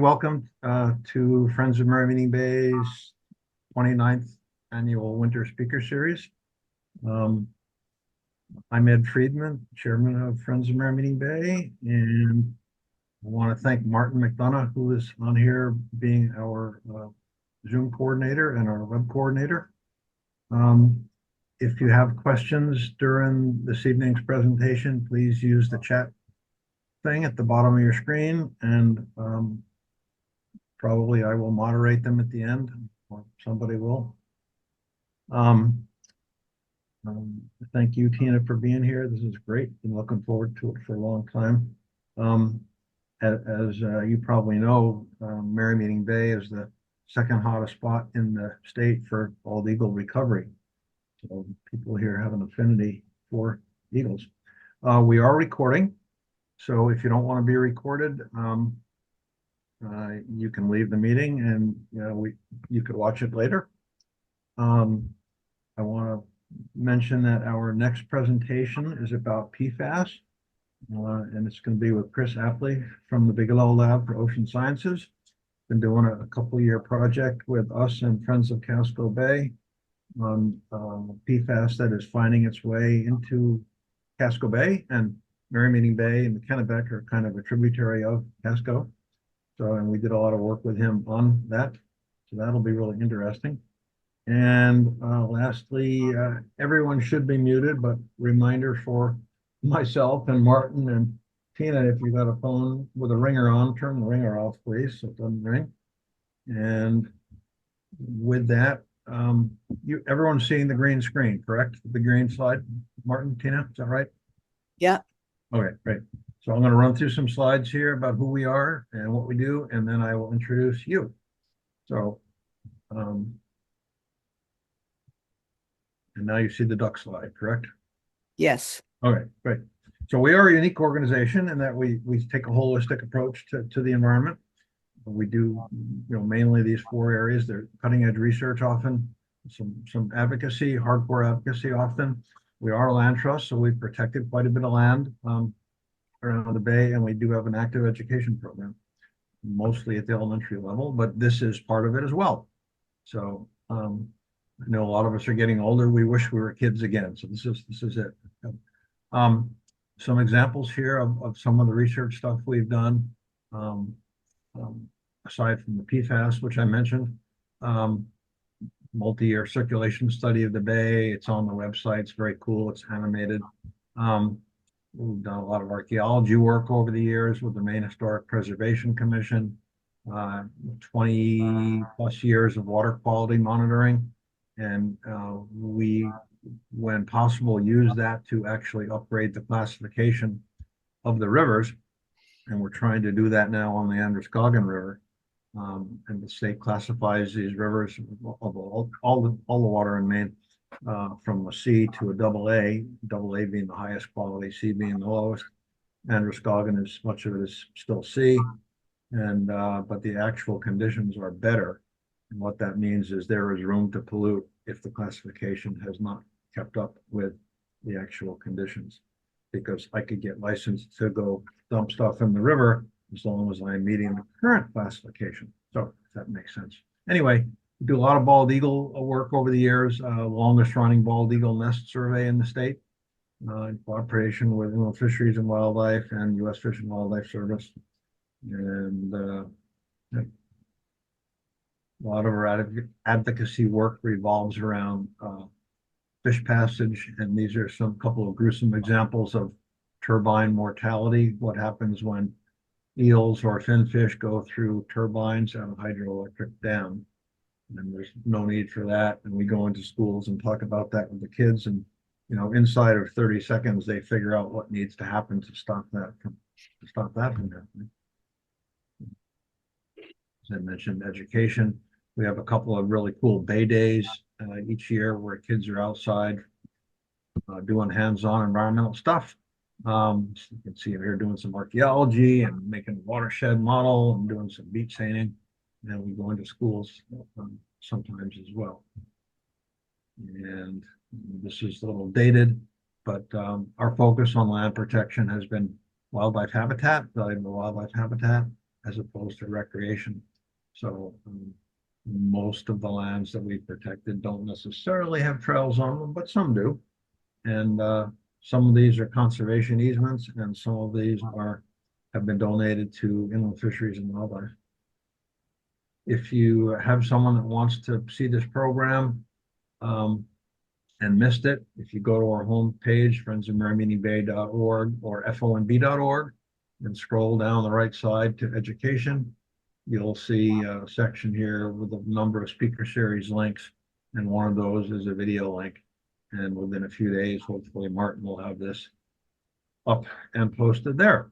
Welcome to Friends of Merrymeeting Bay's 29th annual Winter Speaker Series. Um, I'm Ed Friedman, Chairman of Friends of Merrymeeting Bay, and I want to thank Martin McDonough, who is on here being our Zoom coordinator and our web coordinator. If you have questions during this evening's presentation, please use the chat thing at the bottom of your screen, and probably I will moderate them at the end, or somebody will. Um, Thank you, Tina, for being here. This is great. Been looking forward to it for a long time. As you probably know, Merrymeeting Bay is the second hottest spot in the state for bald eagle recovery. So people here have an affinity for eagles. We are recording, so if you don't want to be recorded, you can leave the meeting and you could watch it later. I want to mention that our next presentation is about PFAS, and it's going to be with Chris Apley from the Bigelow Lab for Ocean Sciences. Been doing a couple-year project with us and Friends of Casco Bay on PFAS that is finding its way into Casco Bay, and Merrymeeting Bay and the Kennebec are kind of a tributary of Casco. So, and we did a lot of work with him on that. So that'll be really interesting. And lastly, everyone should be muted, but reminder for myself and Martin and Tina, if you got a phone with a ringer on, turn the ringer off, please, so it doesn't ring. And with that, everyone's seeing the green screen, correct? The green slide, Martin, Tina, is that right? Yeah. Okay, great. So I'm going to run through some slides here about who we are and what we do, and then I will introduce you. So, and now you see the duck slide, correct? Yes. Okay, great. So we are a unique organization in that we take a holistic approach to the environment. We do, mainly these four areas. They're cutting edge research often, some advocacy, hardcore advocacy often. We are a land trust, so we've protected quite a bit of land around the bay, and we do have an active education program, mostly at the elementary level, but this is part of it as well. So I know a lot of us are getting older. We wish we were kids again. So this is it. Some examples here of some of the research stuff we've done. Aside from the PFAS, which I mentioned, multi-year circulation study of the bay. It's on the website. It's very cool. It's animated. We've done a lot of archaeology work over the years with the Maine Historic Preservation Commission, 20 plus years of water quality monitoring. And we, when possible, use that to actually upgrade the classification of the rivers. And we're trying to do that now on the Androscoggin River. And the state classifies these rivers of all the water in Maine from a C to a double A being the highest quality, C being the lowest. Androscoggin is much of it is still C, and but the actual conditions are better. And what that means is there is room to pollute if the classification has not kept up with the actual conditions. Because I could get licensed to go dump stuff in the river as long as I'm meeting the current classification. So if that makes sense. Anyway, we do a lot of bald eagle work over the years, longest running bald eagle nest survey in the state, in cooperation with Fisheries and Wildlife and U.S. Fish and Wildlife Service. And a lot of our advocacy work revolves around fish passage, and these are some couple of gruesome examples of turbine mortality. What happens when eels or finfish go through turbines at a hydroelectric dam? And there's no need for that. And we go into schools and talk about that with the kids, and inside of 30 seconds, they figure out what needs to happen to stop that from happening. As I mentioned, education. We have a couple of really cool bay days each year where kids are outside doing hands-on environmental stuff. So you can see here doing some archaeology and making a watershed model and doing some beach sanding. And we go into schools sometimes as well. And this is a little dated, but our focus on land protection has been wildlife habitat, valuable wildlife habitat, as opposed to recreation. So most of the lands that we've protected don't necessarily have trails on them, but some do. And some of these are conservation easements, and some of these have been donated to inland fisheries and wildlife. If you have someone that wants to see this program and missed it, if you go to our homepage, friendsofmerrymeetingbay.org or fonb.org, and scroll down the right side to education, you'll see a section here with a number of speaker series links, and one of those is a video link. And within a few days, hopefully Martin will have this up and posted there.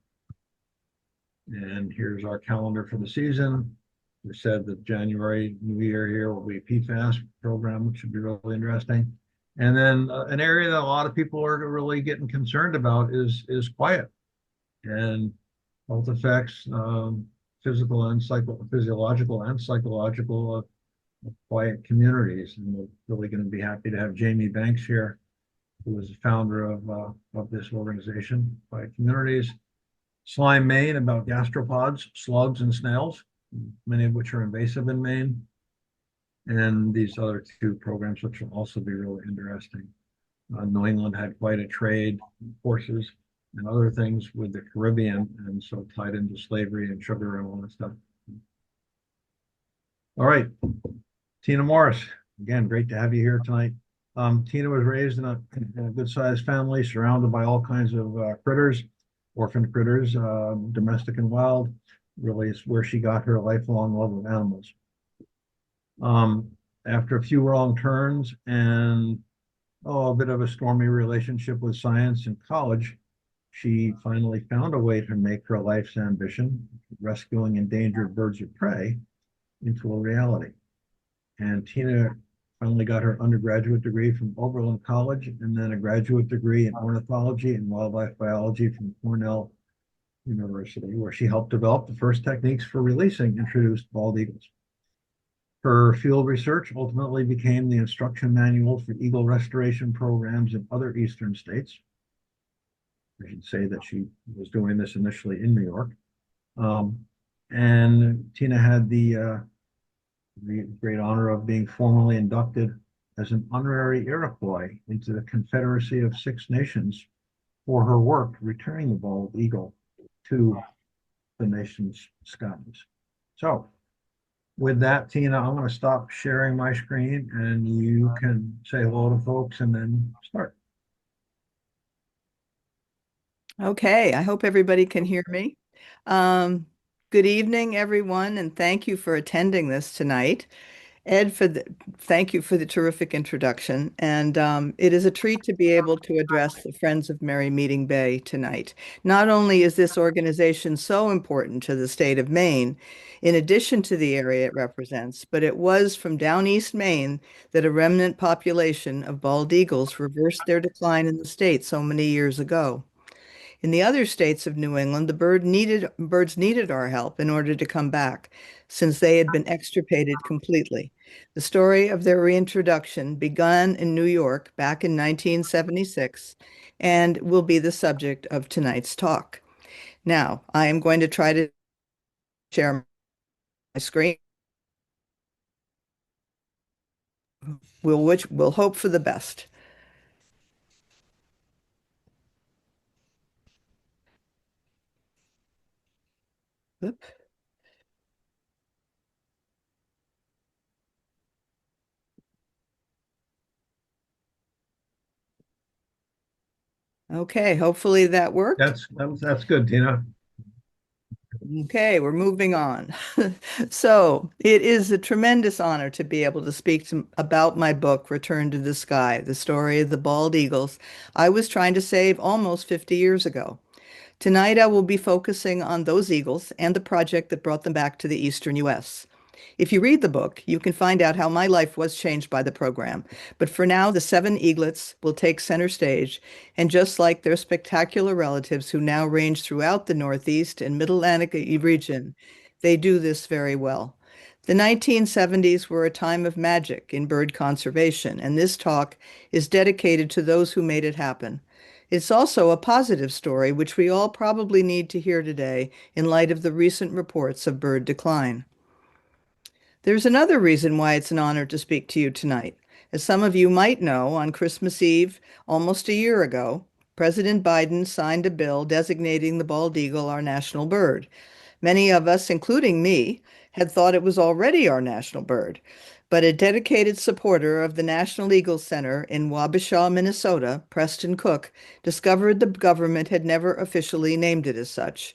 And here's our calendar for the season. We said that January, New Year here will be a PFAS program, which should be really interesting. And then an area that a lot of people are really getting concerned about is quiet and health effects, physical and physiological and psychological of quiet communities. And we're really going to be happy to have Jamie Banks here, who is the founder of this organization, Quiet Communities. Slime Maine, about gastropods, slugs, and snails, many of which are invasive in Maine. And these other two programs, which will also be really interesting. New England had quite a trade, horses and other things with the Caribbean, and so tied into slavery and sugar and all that stuff. All right, Tina Morris, again, great to have you here tonight. Tina was raised in a good-sized family, surrounded by all kinds of critters, orphaned critters, domestic and wild. Really is where she got her lifelong love of animals. After a few wrong turns and a bit of a stormy relationship with science in college, she finally found a way to make her life's ambition, rescuing endangered birds of prey, into a reality. And Tina finally got her undergraduate degree from Oberlin College, and then a graduate degree in ornithology and wildlife biology from Cornell University, where she helped develop the first techniques for releasing introduced bald eagles. Her field research ultimately became the instruction manual for eagle restoration programs in other eastern states. I should say that she was doing this initially in New York. And Tina had the great honor of being formally inducted as an honorary Iroquois into the Confederacy of Six Nations for her work returning the bald eagle to the nation's skies. So with that, Tina, I'm going to stop sharing my screen and you can say hello to folks and then start. Okay, I hope everybody can hear me. Good evening, everyone, and thank you for attending this tonight. Ed, thank you for the terrific introduction. And it is a treat to be able to address the Friends of Merrymeeting Bay tonight. Not only is this organization so important to the state of Maine, in addition to the area it represents, but it was from down East Maine that a remnant population of bald eagles reversed their decline in the state so many years ago. In the other states of New England, the birds needed our help in order to come back, since they had been extirpated completely. The story of their reintroduction began in New York back in 1976 and will be the subject of tonight's talk. Now, I am going to try to share my screen. We'll hope for the best. Oop. Okay, hopefully that worked. That's good, Tina. Okay, we're moving on. So it is a tremendous honor to be able to speak about my book, Return to the Sky, the story of the bald eagles I was trying to save almost 50 years ago. Tonight, I will be focusing on those eagles and the project that brought them back to the eastern U.S. If you read the book, you can find out how my life was changed by the program. But for now, the 7 eaglets will take center stage, and just like their spectacular relatives who now range throughout the Northeast and Mid-Atlantic region, they do this very well. The 1970s were a time of magic in bird conservation, and this talk is dedicated to those who made it happen. It's also a positive story, which we all probably need to hear today in light of the recent reports of bird decline. There's another reason why it's an honor to speak to you tonight. As some of you might know, on Christmas Eve, almost a year ago, President Biden signed a bill designating the bald eagle our national bird. Many of us, including me, had thought it was already our national bird, but a dedicated supporter of the National Eagle Center in Wabasha, Minnesota, Preston Cook, discovered the government had never officially named it as such.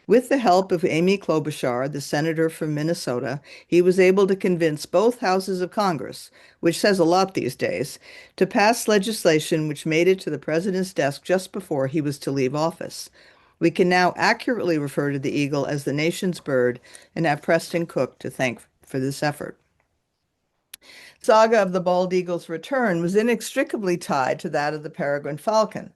With the help of Amy Klobuchar, the senator from Minnesota, he was able to convince both houses of Congress, which says a lot these days, to pass legislation which made it to the president's desk just before he was to leave office. We can now accurately refer to the eagle as the nation's bird and have Preston Cook to thank for this effort. Saga of the bald eagle's return was inextricably tied to that of the peregrine falcon.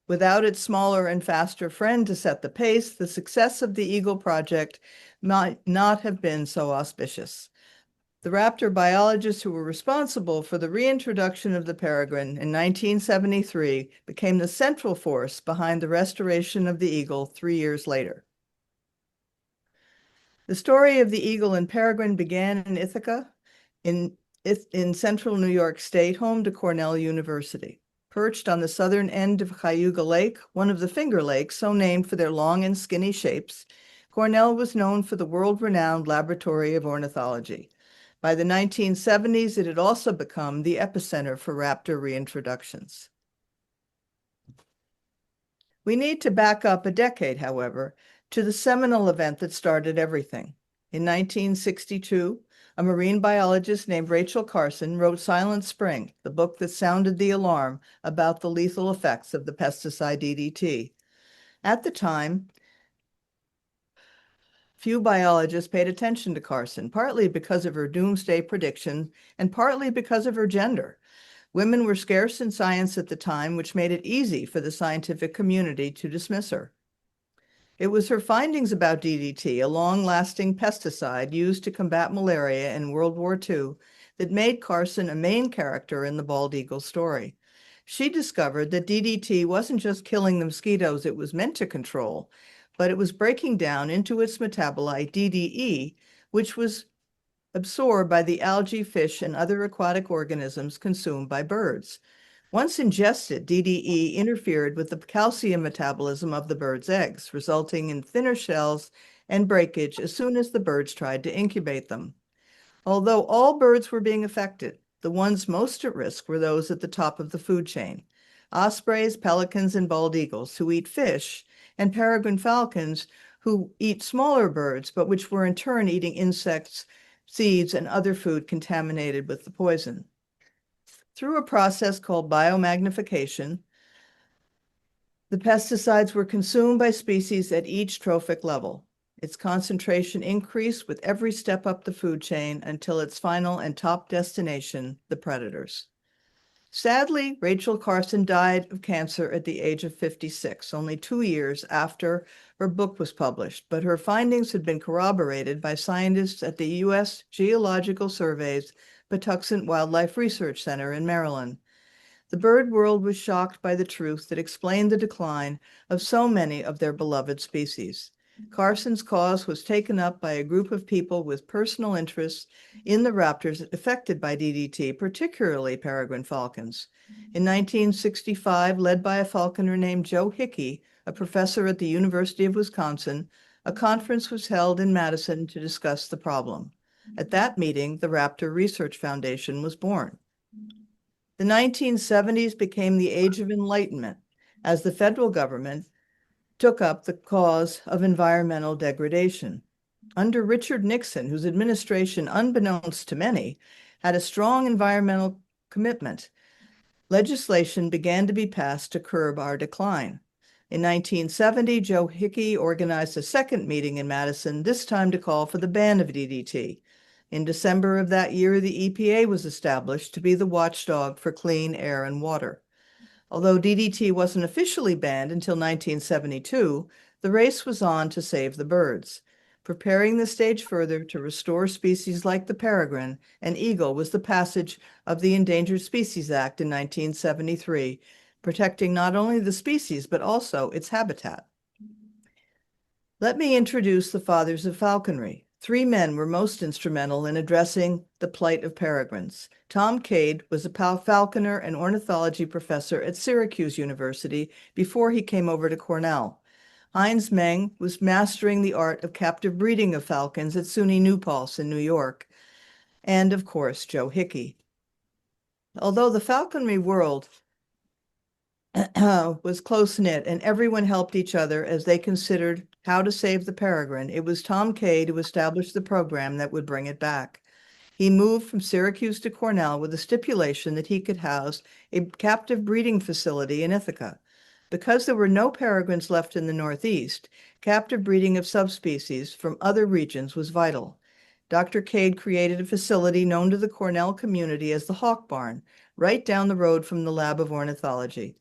Without its smaller and faster friend to set the pace, the success of the Eagle project might not have been so auspicious. The raptor biologists who were responsible for the reintroduction of the peregrine in 1973 became the central force behind the restoration of the eagle 3 years later. The story of the eagle and peregrine began in Ithaca, in central New York State, home to Cornell University. Perched on the southern end of Cayuga Lake, one of the Finger Lakes, so named for their long and skinny shapes, Cornell was known for the world-renowned laboratory of ornithology. By the 1970s, it had also become the epicenter for raptor reintroductions. We need to back up a decade, however, to the seminal event that started everything. In 1962, a marine biologist named Rachel Carson wrote Silent Spring, the book that sounded the alarm about the lethal effects of the pesticide DDT. At the time, few biologists paid attention to Carson, partly because of her doomsday prediction and partly because of her gender. Women were scarce in science at the time, which made it easy for the scientific community to dismiss her. It was her findings about DDT, a long-lasting pesticide used to combat malaria in World War II, that made Carson a main character in the bald eagle story. She discovered that DDT wasn't just killing the mosquitoes it was meant to control, but it was breaking down into its metabolite DDE, which was absorbed by the algae, fish, and other aquatic organisms consumed by birds. Once ingested, DDE interfered with the calcium metabolism of the bird's eggs, resulting in thinner shells and breakage as soon as the birds tried to incubate them. Although all birds were being affected, the ones most at risk were those at the top of the food chain: ospreys, pelicans, and bald eagles, who eat fish, and peregrine falcons, who eat smaller birds, but which were in turn eating insects, seeds, and other food contaminated with the poison. Through a process called biomagnification, the pesticides were consumed by species at each trophic level. Its concentration increased with every step up the food chain until its final and top destination, the predators. Sadly, Rachel Carson died of cancer at the age of 56, only 2 years after her book was published, but her findings had been corroborated by scientists at the U.S. Geological Survey's Patuxent Wildlife Research Center in Maryland. The bird world was shocked by the truth that explained the decline of so many of their beloved species. Carson's cause was taken up by a group of people with personal interests in the raptors affected by DDT, particularly peregrine falcons. In 1965, led by a falconer named Joe Hickey, a professor at the University of Wisconsin, a conference was held in Madison to discuss the problem. At that meeting, the Raptor Research Foundation was born. The 1970s became the age of enlightenment as the federal government took up the cause of environmental degradation. Under Richard Nixon, whose administration, unbeknownst to many, had a strong environmental commitment, legislation began to be passed to curb our decline. In 1970, Joe Hickey organized a second meeting in Madison, this time to call for the ban of DDT. In December of that year, the EPA was established to be the watchdog for clean air and water. Although DDT wasn't officially banned until 1972, the race was on to save the birds. Preparing the stage further to restore species like the peregrine and eagle was the passage of the Endangered Species Act in 1973, protecting not only the species, but also its habitat. Let me introduce the fathers of falconry. Three men were most instrumental in addressing the plight of peregrines. Tom Cade was a falconer and ornithology professor at Syracuse University before he came over to Cornell. Heinz Meng was mastering the art of captive breeding of falcons at SUNY New Paltz in New York. And of course, Joe Hickey. Although the falconry world was close-knit and everyone helped each other as they considered how to save the peregrine, it was Tom Cade who established the program that would bring it back. He moved from Syracuse to Cornell with a stipulation that he could house a captive breeding facility in Ithaca. Because there were no peregrines left in the Northeast, captive breeding of subspecies from other regions was vital. Dr. Cade created a facility known to the Cornell community as the Hawk Barn, right down the road from the Lab of Ornithology.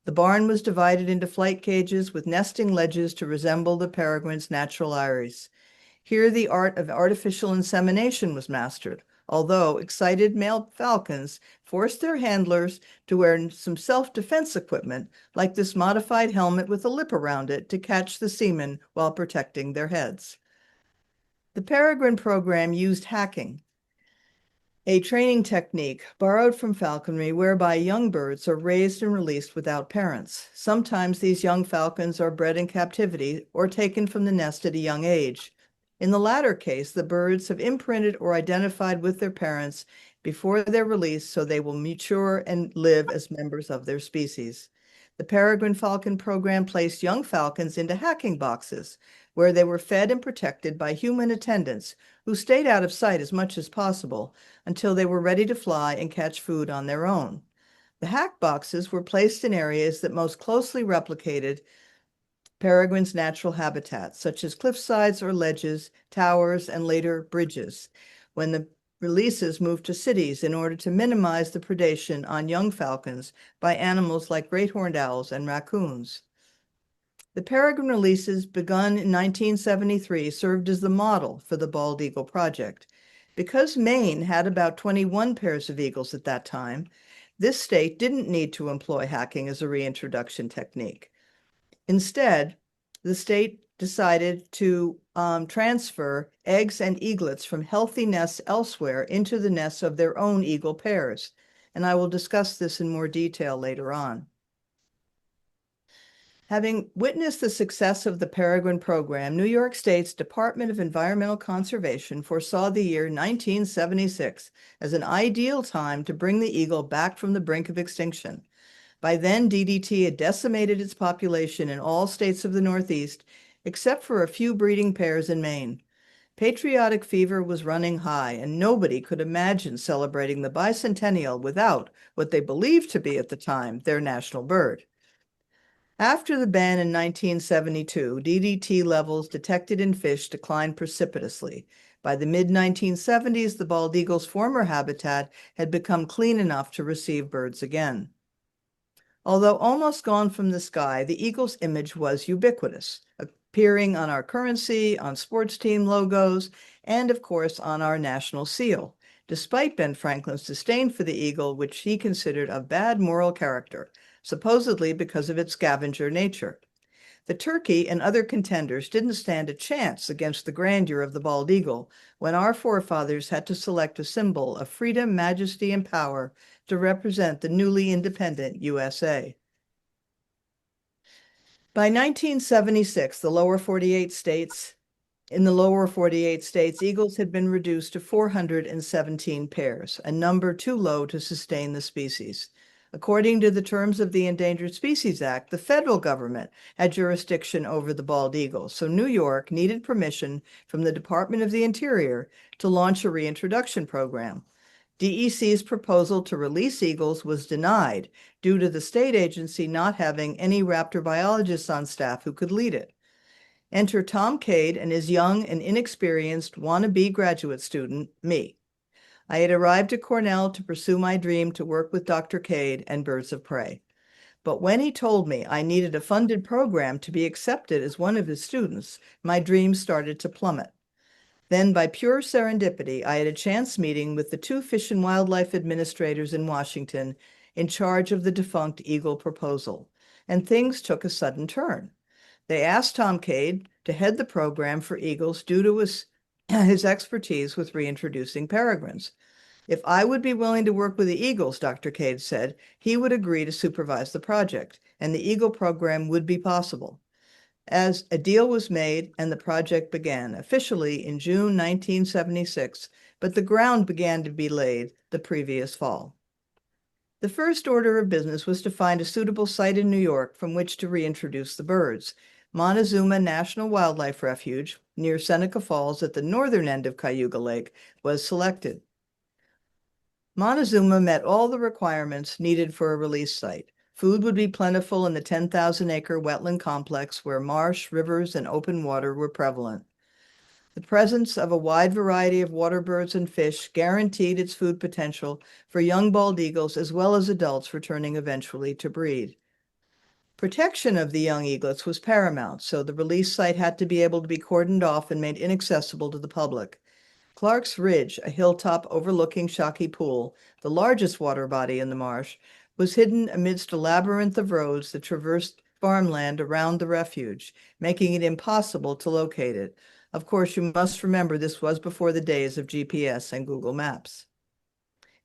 The barn was divided into flight cages with nesting ledges to resemble the peregrine's natural eyries. Here the art of artificial insemination was mastered, although excited male falcons forced their handlers to wear some self-defense equipment, like this modified helmet with a lip around it to catch the semen while protecting their heads. The peregrine program used hacking, a training technique borrowed from falconry whereby young birds are raised and released without parents. Sometimes these young falcons are bred in captivity or taken from the nest at a young age. In the latter case, the birds have imprinted or identified with their parents before they're released, so they will mature and live as members of their species. The peregrine falcon program placed young falcons into hacking boxes, where they were fed and protected by human attendants who stayed out of sight as much as possible until they were ready to fly and catch food on their own. The hack boxes were placed in areas that most closely replicated peregrine's natural habitats, such as cliffsides or ledges, towers, and later bridges, when the releases moved to cities in order to minimize the predation on young falcons by animals like great horned owls and raccoons. The peregrine releases begun in 1973 served as the model for the bald eagle project. Because Maine had about 21 pairs of eagles at that time, this state didn't need to employ hacking as a reintroduction technique. Instead, the state decided to transfer eggs and eaglets from healthy nests elsewhere into the nests of their own eagle pairs. And I will discuss this in more detail later on. Having witnessed the success of the peregrine program, New York State's Department of Environmental Conservation foresaw the year 1976 as an ideal time to bring the eagle back from the brink of extinction. By then, DDT had decimated its population in all states of the Northeast, except for a few breeding pairs in Maine. Patriotic fever was running high, and nobody could imagine celebrating the bicentennial without what they believed to be at the time their national bird. After the ban in 1972, DDT levels detected in fish declined precipitously. By the mid-1970s, the bald eagle's former habitat had become clean enough to receive birds again. Although almost gone from the sky, the eagle's image was ubiquitous, appearing on our currency, on sports team logos, and of course on our national seal, despite Ben Franklin's disdain for the eagle, which he considered of bad moral character, supposedly because of its scavenger nature. The turkey and other contenders didn't stand a chance against the grandeur of the bald eagle when our forefathers had to select a symbol of freedom, majesty, and power to represent the newly independent USA. By 1976, in the lower 48 states, eagles had been reduced to 417 pairs, a number too low to sustain the species. According to the terms of the Endangered Species Act, the federal government had jurisdiction over the bald eagle, so New York needed permission from the Department of the Interior to launch a reintroduction program. DEC's proposal to release eagles was denied due to the state agency not having any raptor biologists on staff who could lead it. Enter Tom Cade and his young and inexperienced wannabe graduate student, me. I had arrived at Cornell to pursue my dream to work with Dr. Cade and birds of prey. But when he told me I needed a funded program to be accepted as one of his students, my dreams started to plummet. Then, by pure serendipity, I had a chance meeting with the two Fish and Wildlife administrators in Washington in charge of the defunct Eagle proposal, and things took a sudden turn. They asked Tom Cade to head the program for eagles due to his expertise with reintroducing peregrines. If I would be willing to work with the eagles, Dr. Cade said, he would agree to supervise the project, and the eagle program would be possible. As a deal was made and the project began officially in June 1976, but the ground began to be laid the previous fall. The first order of business was to find a suitable site in New York from which to reintroduce the birds. Montezuma National Wildlife Refuge, near Seneca Falls at the northern end of Cayuga Lake, was selected. Montezuma met all the requirements needed for a release site. Food would be plentiful in the 10,000-acre wetland complex where marsh, rivers, and open water were prevalent. The presence of a wide variety of water birds and fish guaranteed its food potential for young bald eagles as well as adults returning eventually to breed. Protection of the young eaglets was paramount, so the release site had to be able to be cordoned off and made inaccessible to the public. Clark's Ridge, a hilltop overlooking Shockey Pool, the largest water body in the marsh, was hidden amidst a labyrinth of roads that traversed farmland around the refuge, making it impossible to locate it. Of course, you must remember this was before the days of GPS and Google Maps.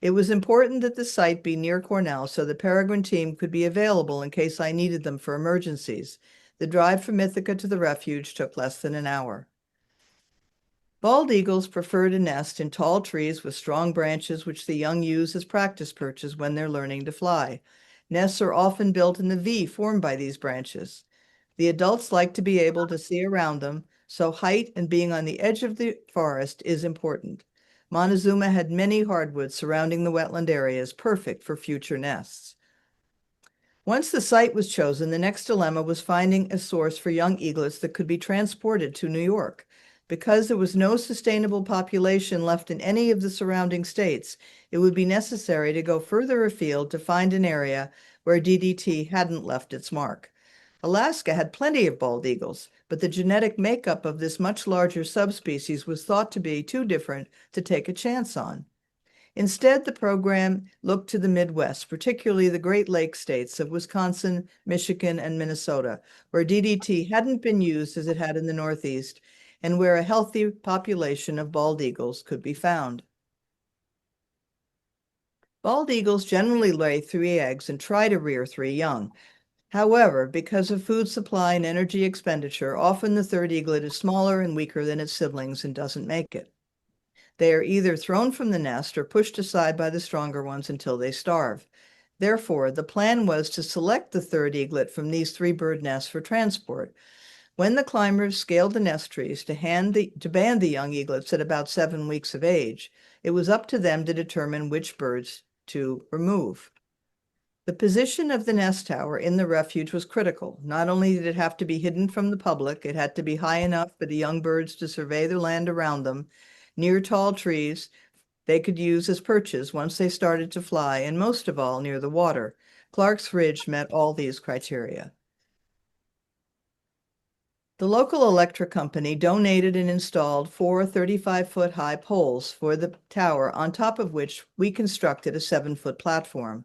It was important that the site be near Cornell so the peregrine team could be available in case I needed them for emergencies. The drive from Ithaca to the refuge took less than an hour. Bald eagles prefer to nest in tall trees with strong branches which the young use as practice perches when they're learning to fly. Nests are often built in the V formed by these branches. The adults like to be able to see around them, so height and being on the edge of the forest is important. Montezuma had many hardwoods surrounding the wetland areas, perfect for future nests. Once the site was chosen, the next dilemma was finding a source for young eaglets that could be transported to New York. Because there was no sustainable population left in any of the surrounding states, it would be necessary to go further afield to find an area where DDT hadn't left its mark. Alaska had plenty of bald eagles, but the genetic makeup of this much larger subspecies was thought to be too different to take a chance on. Instead, the program looked to the Midwest, particularly the Great Lakes states of Wisconsin, Michigan, and Minnesota, where DDT hadn't been used as it had in the Northeast, and where a healthy population of bald eagles could be found. Bald eagles generally lay 3 eggs and try to rear 3 young. However, because of food supply and energy expenditure, often the third eaglet is smaller and weaker than its siblings and doesn't make it. They are either thrown from the nest or pushed aside by the stronger ones until they starve. Therefore, the plan was to select the third eaglet from these 3 bird nests for transport. When the climbers scaled the nest trees to band the young eaglets at about 7 weeks of age, it was up to them to determine which birds to remove. The position of the nest tower in the refuge was critical. Not only did it have to be hidden from the public, it had to be high enough for the young birds to survey the land around them, near tall trees they could use as perches once they started to fly, and most of all, near the water. Clark's Ridge met all these criteria. The local electric company donated and installed 4 35-foot high poles for the tower, on top of which we constructed a 7-foot platform.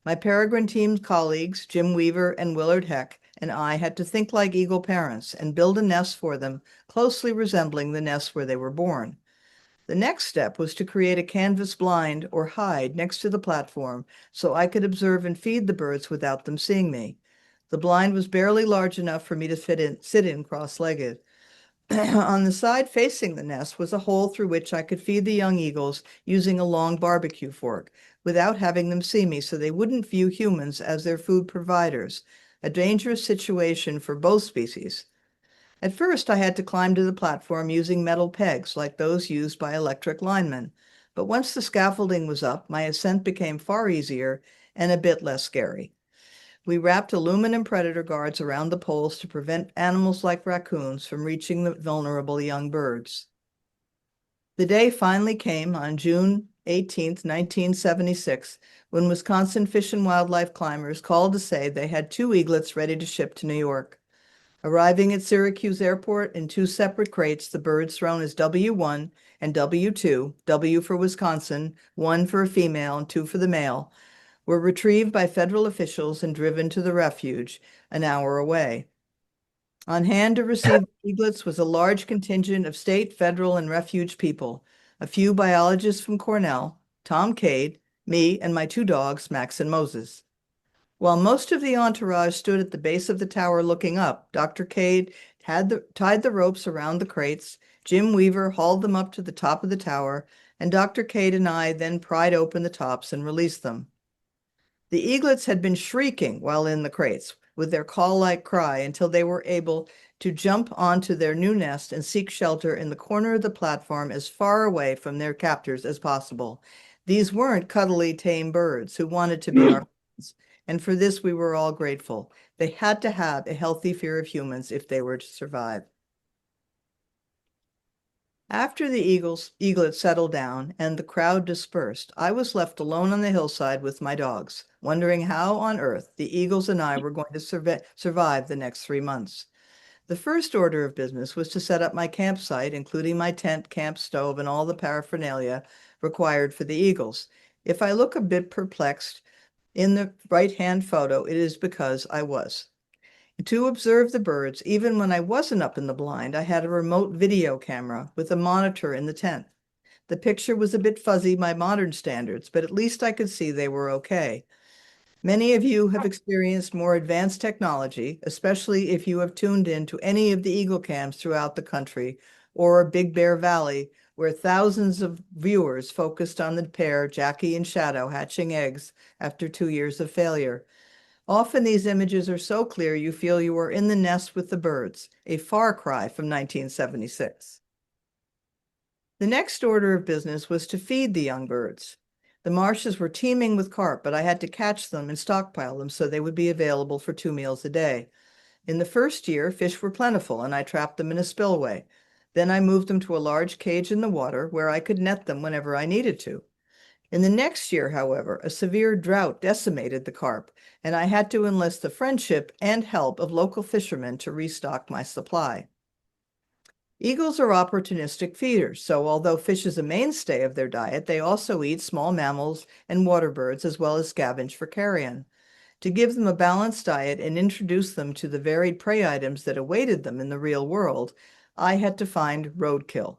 My peregrine team colleagues, Jim Weaver and Willard Heck, and I had to think like eagle parents and build a nest for them, closely resembling the nest where they were born. The next step was to create a canvas blind or hide next to the platform so I could observe and feed the birds without them seeing me. The blind was barely large enough for me to sit in cross-legged. On the side facing the nest was a hole through which I could feed the young eagles using a long barbecue fork without having them see me so they wouldn't view humans as their food providers, a dangerous situation for both species. At first, I had to climb to the platform using metal pegs like those used by electric linemen. But once the scaffolding was up, my ascent became far easier and a bit less scary. We wrapped aluminum predator guards around the poles to prevent animals like raccoons from reaching the vulnerable young birds. The day finally came on June 18, 1976, when Wisconsin Fish and Wildlife climbers called to say they had 2 eaglets ready to ship to New York. Arriving at Syracuse Airport in 2 separate crates, the birds thrown as W1 and W2, W for Wisconsin, 1 for a female and 2 for the male, were retrieved by federal officials and driven to the refuge an hour away. On hand to receive the eaglets was a large contingent of state, federal, and refuge people, a few biologists from Cornell, Tom Cade, me, and my two dogs, Max and Moses. While most of the entourage stood at the base of the tower looking up, Dr. Cade tied the ropes around the crates, Jim Weaver hauled them up to the top of the tower, and Dr. Cade and I then pried open the tops and released them. The eaglets had been shrieking while in the crates with their call-like cry until they were able to jump onto their new nest and seek shelter in the corner of the platform as far away from their captors as possible. These weren't cuddly, tame birds who wanted to be our friends, and for this we were all grateful. They had to have a healthy fear of humans if they were to survive. After the eaglets settled down and the crowd dispersed, I was left alone on the hillside with my dogs, wondering how on earth the eagles and I were going to survive the next 3 months. The first order of business was to set up my campsite, including my tent, camp stove, and all the paraphernalia required for the eagles. If I look a bit perplexed in the right-hand photo, it is because I was. To observe the birds, even when I wasn't up in the blind, I had a remote video camera with a monitor in the tent. The picture was a bit fuzzy by modern standards, but at least I could see they were okay. Many of you have experienced more advanced technology, especially if you have tuned in to any of the eagle cams throughout the country or Big Bear Valley, where thousands of viewers focused on the pair, Jackie and Shadow, hatching eggs after 2 years of failure. Often these images are so clear you feel you are in the nest with the birds, a far cry from 1976. The next order of business was to feed the young birds. The marshes were teeming with carp, but I had to catch them and stockpile them so they would be available for 2 meals a day. In the first year, fish were plentiful, and I trapped them in a spillway. Then I moved them to a large cage in the water where I could net them whenever I needed to. In the next year, however, a severe drought decimated the carp, and I had to enlist the friendship and help of local fishermen to restock my supply. Eagles are opportunistic feeders, so although fish is a mainstay of their diet, they also eat small mammals and water birds as well as scavenge for carrion. To give them a balanced diet and introduce them to the varied prey items that awaited them in the real world, I had to find roadkill.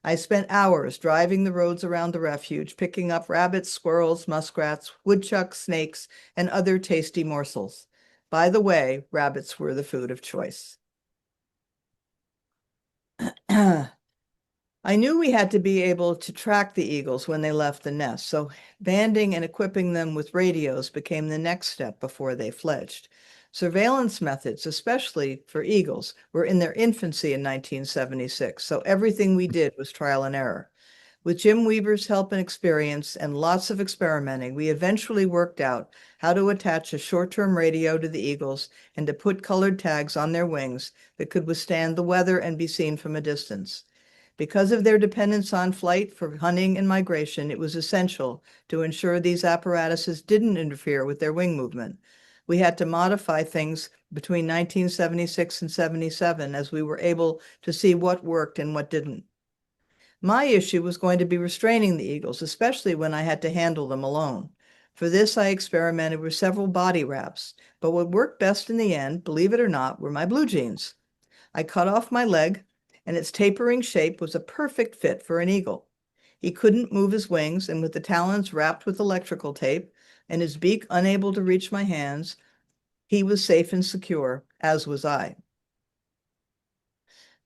I spent hours driving the roads around the refuge, picking up rabbits, squirrels, muskrats, woodchucks, snakes, and other tasty morsels. By the way, rabbits were the food of choice. I knew we had to be able to track the eagles when they left the nest, so banding and equipping them with radios became the next step before they fledged. Surveillance methods, especially for eagles, were in their infancy in 1976, so everything we did was trial and error. With Jim Weaver's help and experience and lots of experimenting, we eventually worked out how to attach a short-term radio to the eagles and to put colored tags on their wings that could withstand the weather and be seen from a distance. Because of their dependence on flight for hunting and migration, it was essential to ensure these apparatuses didn't interfere with their wing movement. We had to modify things between 1976 and 77 as we were able to see what worked and what didn't. My issue was going to be restraining the eagles, especially when I had to handle them alone. For this, I experimented with several body wraps, but what worked best in the end, believe it or not, were my blue jeans. I cut off my leg, and its tapering shape was a perfect fit for an eagle. He couldn't move his wings, and with the talons wrapped with electrical tape and his beak unable to reach my hands, he was safe and secure, as was I.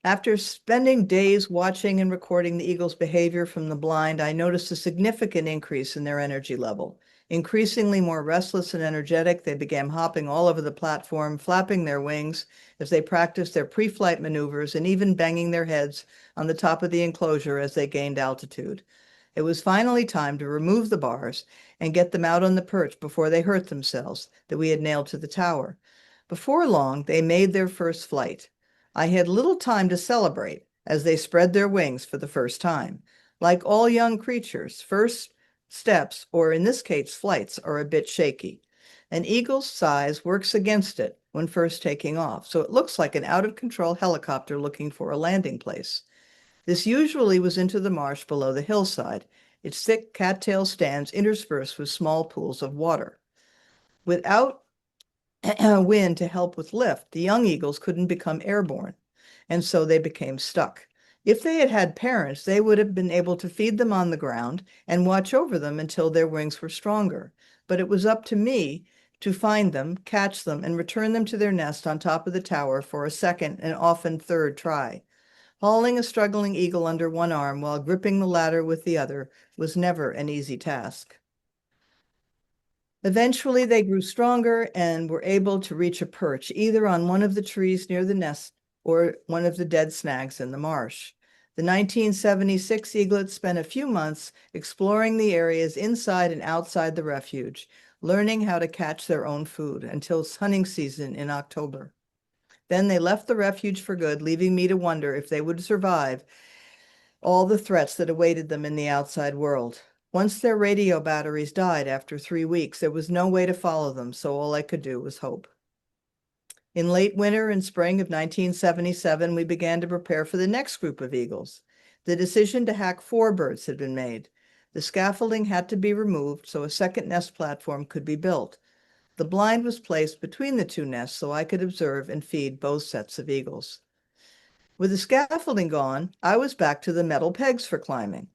After spending days watching and recording the eagles' behavior from the blind, I noticed a significant increase in their energy level. Increasingly more restless and energetic, they began hopping all over the platform, flapping their wings as they practiced their pre-flight maneuvers and even banging their heads on the top of the enclosure as they gained altitude. It was finally time to remove the bars and get them out on the perch before they hurt themselves that we had nailed to the tower. Before long, they made their first flight. I had little time to celebrate as they spread their wings for the first time. Like all young creatures, first steps, or in this case, flights, are a bit shaky. An eagle's size works against it when first taking off, so it looks like an out-of-control helicopter looking for a landing place. This usually was into the marsh below the hillside, its thick cattail stands interspersed with small pools of water. Without wind to help with lift, the young eagles couldn't become airborne, and so they became stuck. If they had had parents, they would have been able to feed them on the ground and watch over them until their wings were stronger. But it was up to me to find them, catch them, and return them to their nest on top of the tower for a second and often third try. Hauling a struggling eagle under one arm while gripping the ladder with the other was never an easy task. Eventually, they grew stronger and were able to reach a perch, either on one of the trees near the nest or one of the dead snags in the marsh. The 1976 eaglets spent a few months exploring the areas inside and outside the refuge, learning how to catch their own food until hunting season in October. Then they left the refuge for good, leaving me to wonder if they would survive all the threats that awaited them in the outside world. Once their radio batteries died after 3 weeks, there was no way to follow them, so all I could do was hope. In late winter and spring of 1977, we began to prepare for the next group of eagles. The decision to hack 4 birds had been made. The scaffolding had to be removed so a second nest platform could be built. The blind was placed between the 2 nests so I could observe and feed both sets of eagles. With the scaffolding gone, I was back to the metal pegs for climbing.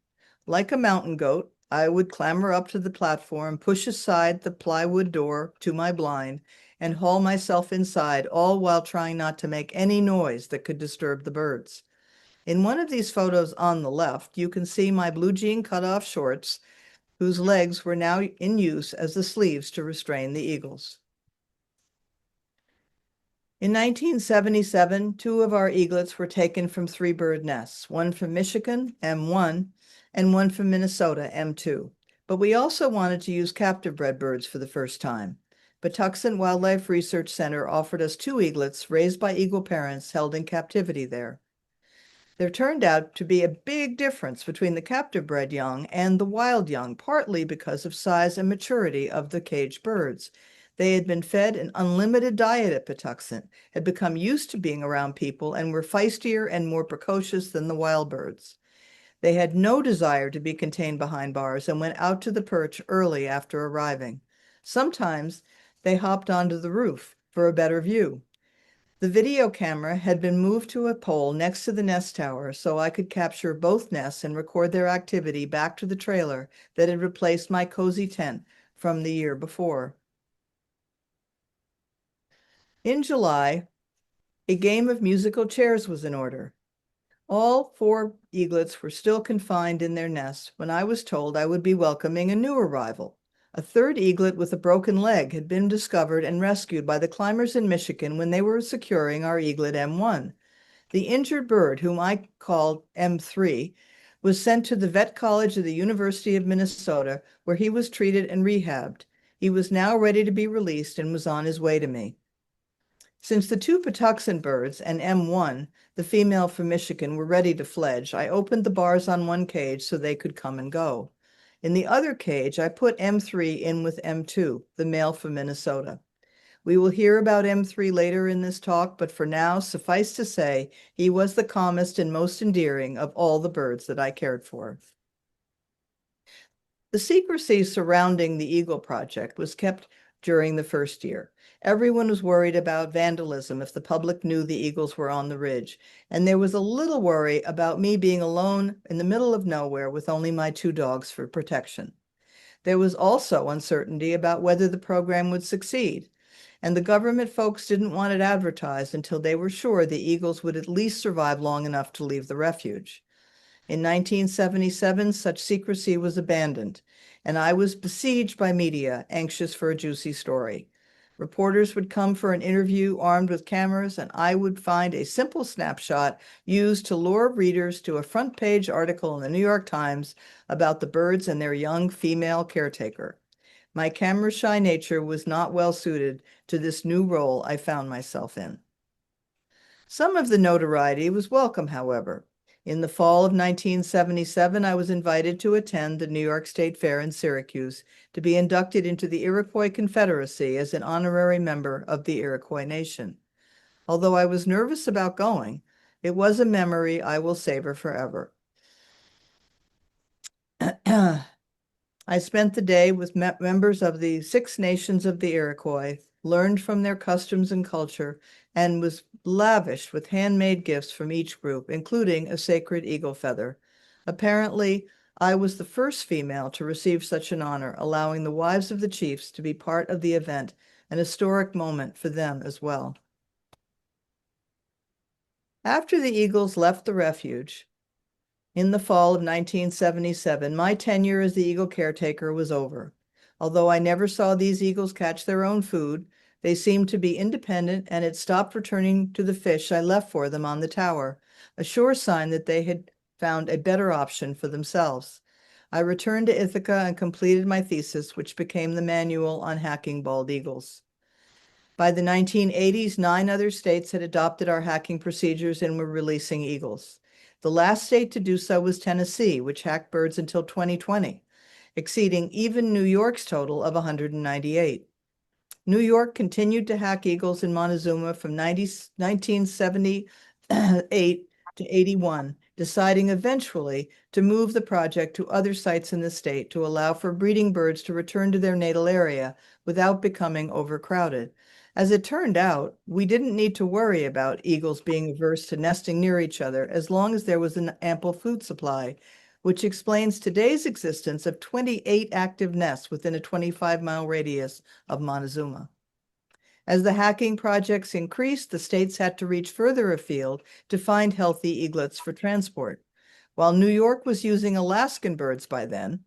Like a mountain goat, I would clamber up to the platform, push aside the plywood door to my blind, and haul myself inside, all while trying not to make any noise that could disturb the birds. In one of these photos on the left, you can see my blue jean cutoff shorts, whose legs were now in use as the sleeves to restrain the eagles. In 1977, 2 of our eaglets were taken from 3 bird nests, one from Michigan, M1, and one from Minnesota, M2. But we also wanted to use captive bred birds for the first time. Patuxent Wildlife Research Center offered us 2 eaglets raised by eagle parents held in captivity there. There turned out to be a big difference between the captive bred young and the wild young, partly because of size and maturity of the caged birds. They had been fed an unlimited diet at Patuxent, had become used to being around people, and were feistier and more precocious than the wild birds. They had no desire to be contained behind bars and went out to the perch early after arriving. Sometimes they hopped onto the roof for a better view. The video camera had been moved to a pole next to the nest tower so I could capture both nests and record their activity back to the trailer that had replaced my cozy tent from the year before. In July, a game of musical chairs was in order. All 4 eaglets were still confined in their nests when I was told I would be welcoming a new arrival. A 3rd eaglet with a broken leg had been discovered and rescued by the climbers in Michigan when they were securing our eaglet M1. The injured bird, whom I called M3, was sent to the vet college of the University of Minnesota, where he was treated and rehabbed. He was now ready to be released and was on his way to me. Since the 2 Patuxent birds and M1, the female from Michigan, were ready to fledge, I opened the bars on one cage so they could come and go. In the other cage, I put M3 in with M2, the male from Minnesota. We will hear about M3 later in this talk, but for now, suffice to say, he was the calmest and most endearing of all the birds that I cared for. The secrecy surrounding the Eagle Project was kept during the first year. Everyone was worried about vandalism if the public knew the eagles were on the ridge, and there was a little worry about me being alone in the middle of nowhere with only my 2 dogs for protection. There was also uncertainty about whether the program would succeed, and the government folks didn't want it advertised until they were sure the eagles would at least survive long enough to leave the refuge. In 1977, such secrecy was abandoned, and I was besieged by media, anxious for a juicy story. Reporters would come for an interview armed with cameras, and I would find a simple snapshot used to lure readers to a front-page article in the New York Times about the birds and their young female caretaker. My camera-shy nature was not well suited to this new role I found myself in. Some of the notoriety was welcome, however. In the fall of 1977, I was invited to attend the New York State Fair in Syracuse to be inducted into the Iroquois Confederacy as an honorary member of the Iroquois Nation. Although I was nervous about going, it was a memory I will savor forever. I spent the day with members of the Six Nations of the Iroquois, learned from their customs and culture, and was lavished with handmade gifts from each group, including a sacred eagle feather. Apparently, I was the first female to receive such an honor, allowing the wives of the chiefs to be part of the event, an historic moment for them as well. After the eagles left the refuge, in the fall of 1977, my tenure as the eagle caretaker was over. Although I never saw these eagles catch their own food, they seemed to be independent and had stopped returning to the fish I left for them on the tower, a sure sign that they had found a better option for themselves. I returned to Ithaca and completed my thesis, which became the manual on hacking bald eagles. By the 1980s, 9 other states had adopted our hacking procedures and were releasing eagles. The last state to do so was Tennessee, which hacked birds until 2020, exceeding even New York's total of 198. New York continued to hack eagles in Montezuma from 1978 to 81, deciding eventually to move the project to other sites in the state to allow for breeding birds to return to their natal area without becoming overcrowded. As it turned out, we didn't need to worry about eagles being averse to nesting near each other as long as there was an ample food supply, which explains today's existence of 28 active nests within a 25-mile radius of Montezuma. As the hacking projects increased, the states had to reach further afield to find healthy eaglets for transport. While New York was using Alaskan birds by then,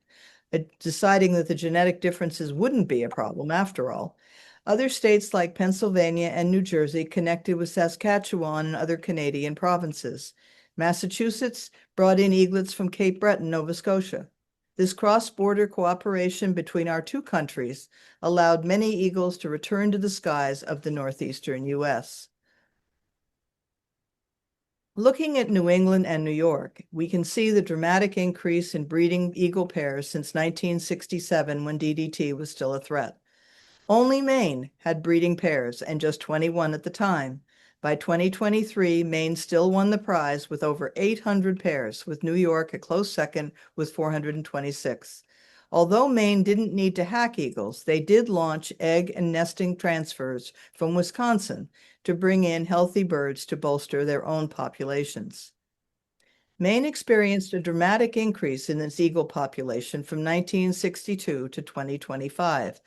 deciding that the genetic differences wouldn't be a problem after all, other states like Pennsylvania and New Jersey connected with Saskatchewan and other Canadian provinces. Massachusetts brought in eaglets from Cape Breton, Nova Scotia. This cross-border cooperation between our two countries allowed many eagles to return to the skies of the northeastern U.S. Looking at New England and New York, we can see the dramatic increase in breeding eagle pairs since 1967 when DDT was still a threat. Only Maine had breeding pairs, and just 21 at the time. By 2023, Maine still won the prize with over 800 pairs, with New York a close second with 426. Although Maine didn't need to hack eagles, they did launch egg and nesting transfers from Wisconsin to bring in healthy birds to bolster their own populations. Maine experienced a dramatic increase in its eagle population from 1962 to 2025.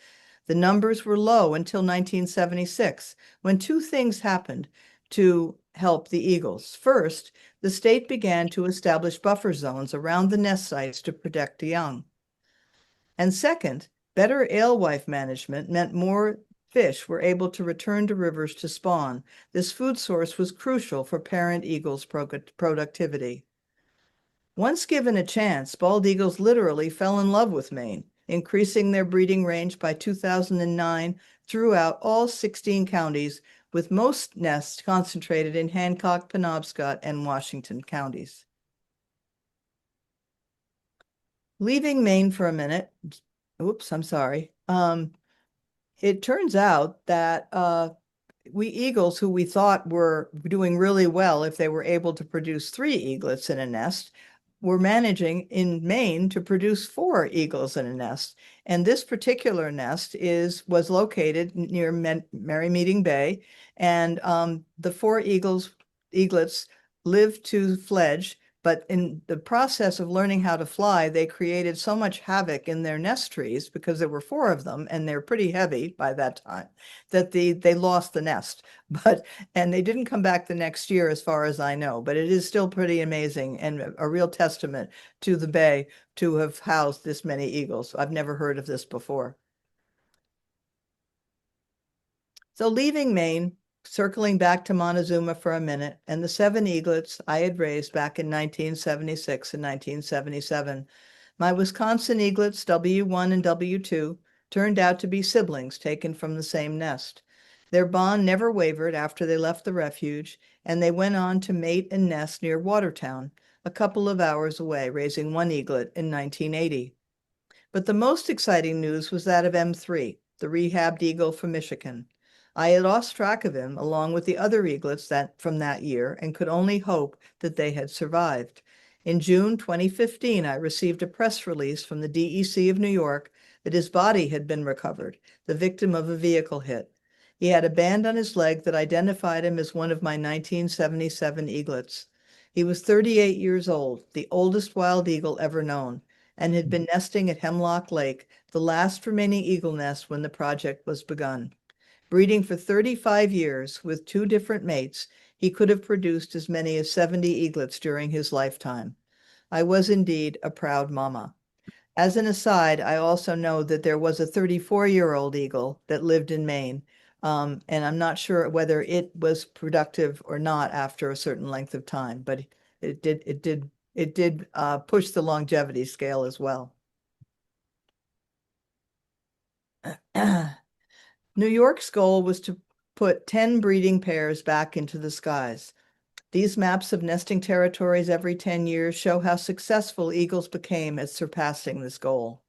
The numbers were low until 1976, when 2 things happened to help the eagles. First, the state began to establish buffer zones around the nest sites to protect the young. And second, better alewife management meant more fish were able to return to rivers to spawn. This food source was crucial for parent eagles' productivity. Once given a chance, bald eagles literally fell in love with Maine, increasing their breeding range by 2009 throughout all 16 counties, with most nests concentrated in Hancock, Penobscot, and Washington counties. Leaving Maine for a minute, oops, I'm sorry. It turns out that we eagles who we thought were doing really well if they were able to produce 3 eaglets in a nest were managing in Maine to produce 4 eagles in a nest. And this particular nest was located near Merrymeeting Bay, and the 4 eaglets lived to fledge. But in the process of learning how to fly, they created so much havoc in their nest trees because there were 4 of them, and they're pretty heavy by that time, that they lost the nest. And they didn't come back the next year, as far as I know. But it is still pretty amazing and a real testament to the bay to have housed this many eagles. I've never heard of this before. So leaving Maine, circling back to Montezuma for a minute, and the 7 eaglets I had raised back in 1976 and 1977. My Wisconsin eaglets, W1 and W2, turned out to be siblings taken from the same nest. Their bond never wavered after they left the refuge, and they went on to mate and nest near Watertown, a couple of hours away, raising 1 eaglet in 1980. But the most exciting news was that of M3, the rehabbed eagle from Michigan. I had lost track of him along with the other eaglets from that year and could only hope that they had survived. In June 2015, I received a press release from the DEC of New York that his body had been recovered, the victim of a vehicle hit. He had a band on his leg that identified him as one of my 1977 eaglets. He was 38 years old, the oldest wild eagle ever known, and had been nesting at Hemlock Lake, the last remaining eagle nest when the project was begun. Breeding for 35 years with 2 different mates, he could have produced as many as 70 eaglets during his lifetime. I was indeed a proud mama. As an aside, I also know that there was a 34-year-old eagle that lived in Maine, and I'm not sure whether it was productive or not after a certain length of time, but it did push the longevity scale as well. New York's goal was to put 10 breeding pairs back into the skies. These maps of nesting territories every 10 years show how successful eagles became at surpassing this goal.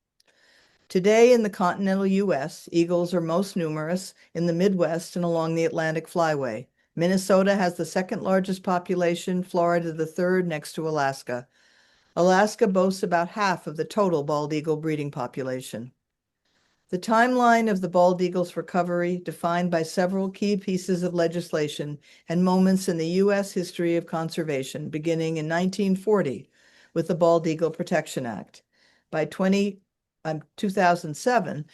Today in the continental U.S., eagles are most numerous in the Midwest and along the Atlantic Flyway. Minnesota has the second largest population, Florida the third, next to Alaska. Alaska boasts about half of the total bald eagle breeding population. The timeline of the bald eagle's recovery, defined by several key pieces of legislation and moments in the U.S. history of conservation, beginning in 1940 with the Bald Eagle Protection Act. By 2007,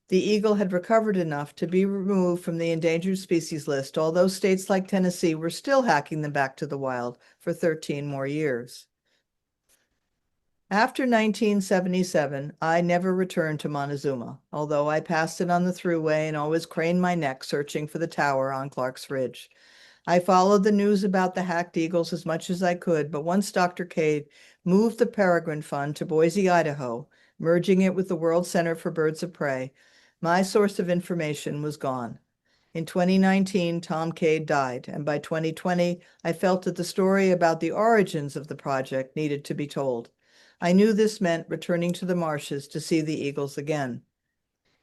the eagle had recovered enough to be removed from the endangered species list, although states like Tennessee were still hacking them back to the wild for 13 more years. After 1977, I never returned to Montezuma, although I passed it on the thruway and always craned my neck searching for the tower on Clark's Ridge. I followed the news about the hacked eagles as much as I could, but once Dr. Cade moved the Peregrine Fund to Boise, Idaho, merging it with the World Center for Birds of Prey, my source of information was gone. In 2019, Tom Cade died, and by 2020, I felt that the story about the origins of the project needed to be told. I knew this meant returning to the marshes to see the eagles again.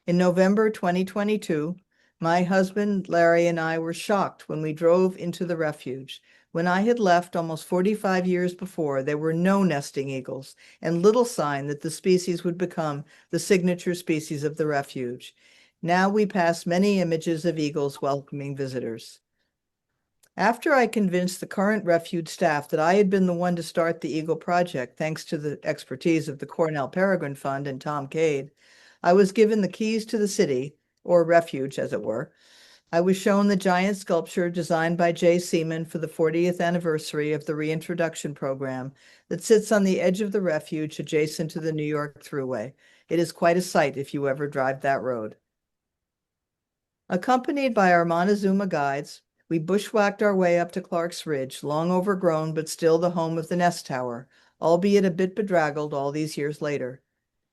In November 2022, my husband, Larry, and I were shocked when we drove into the refuge. When I had left almost 45 years before, there were no nesting eagles and little sign that the species would become the signature species of the refuge. Now we pass many images of eagles welcoming visitors. After I convinced the current refuge staff that I had been the one to start the Eagle Project, thanks to the expertise of the Cornell Peregrine Fund and Tom Cade, I was given the keys to the city, or refuge as it were. I was shown the giant sculpture designed by Jay Seaman for the 40th anniversary of the reintroduction program that sits on the edge of the refuge adjacent to the New York Thruway. It is quite a sight if you ever drive that road. Accompanied by our Montezuma guides, we bushwhacked our way up to Clark's Ridge, long overgrown but still the home of the nest tower, albeit a bit bedraggled all these years later.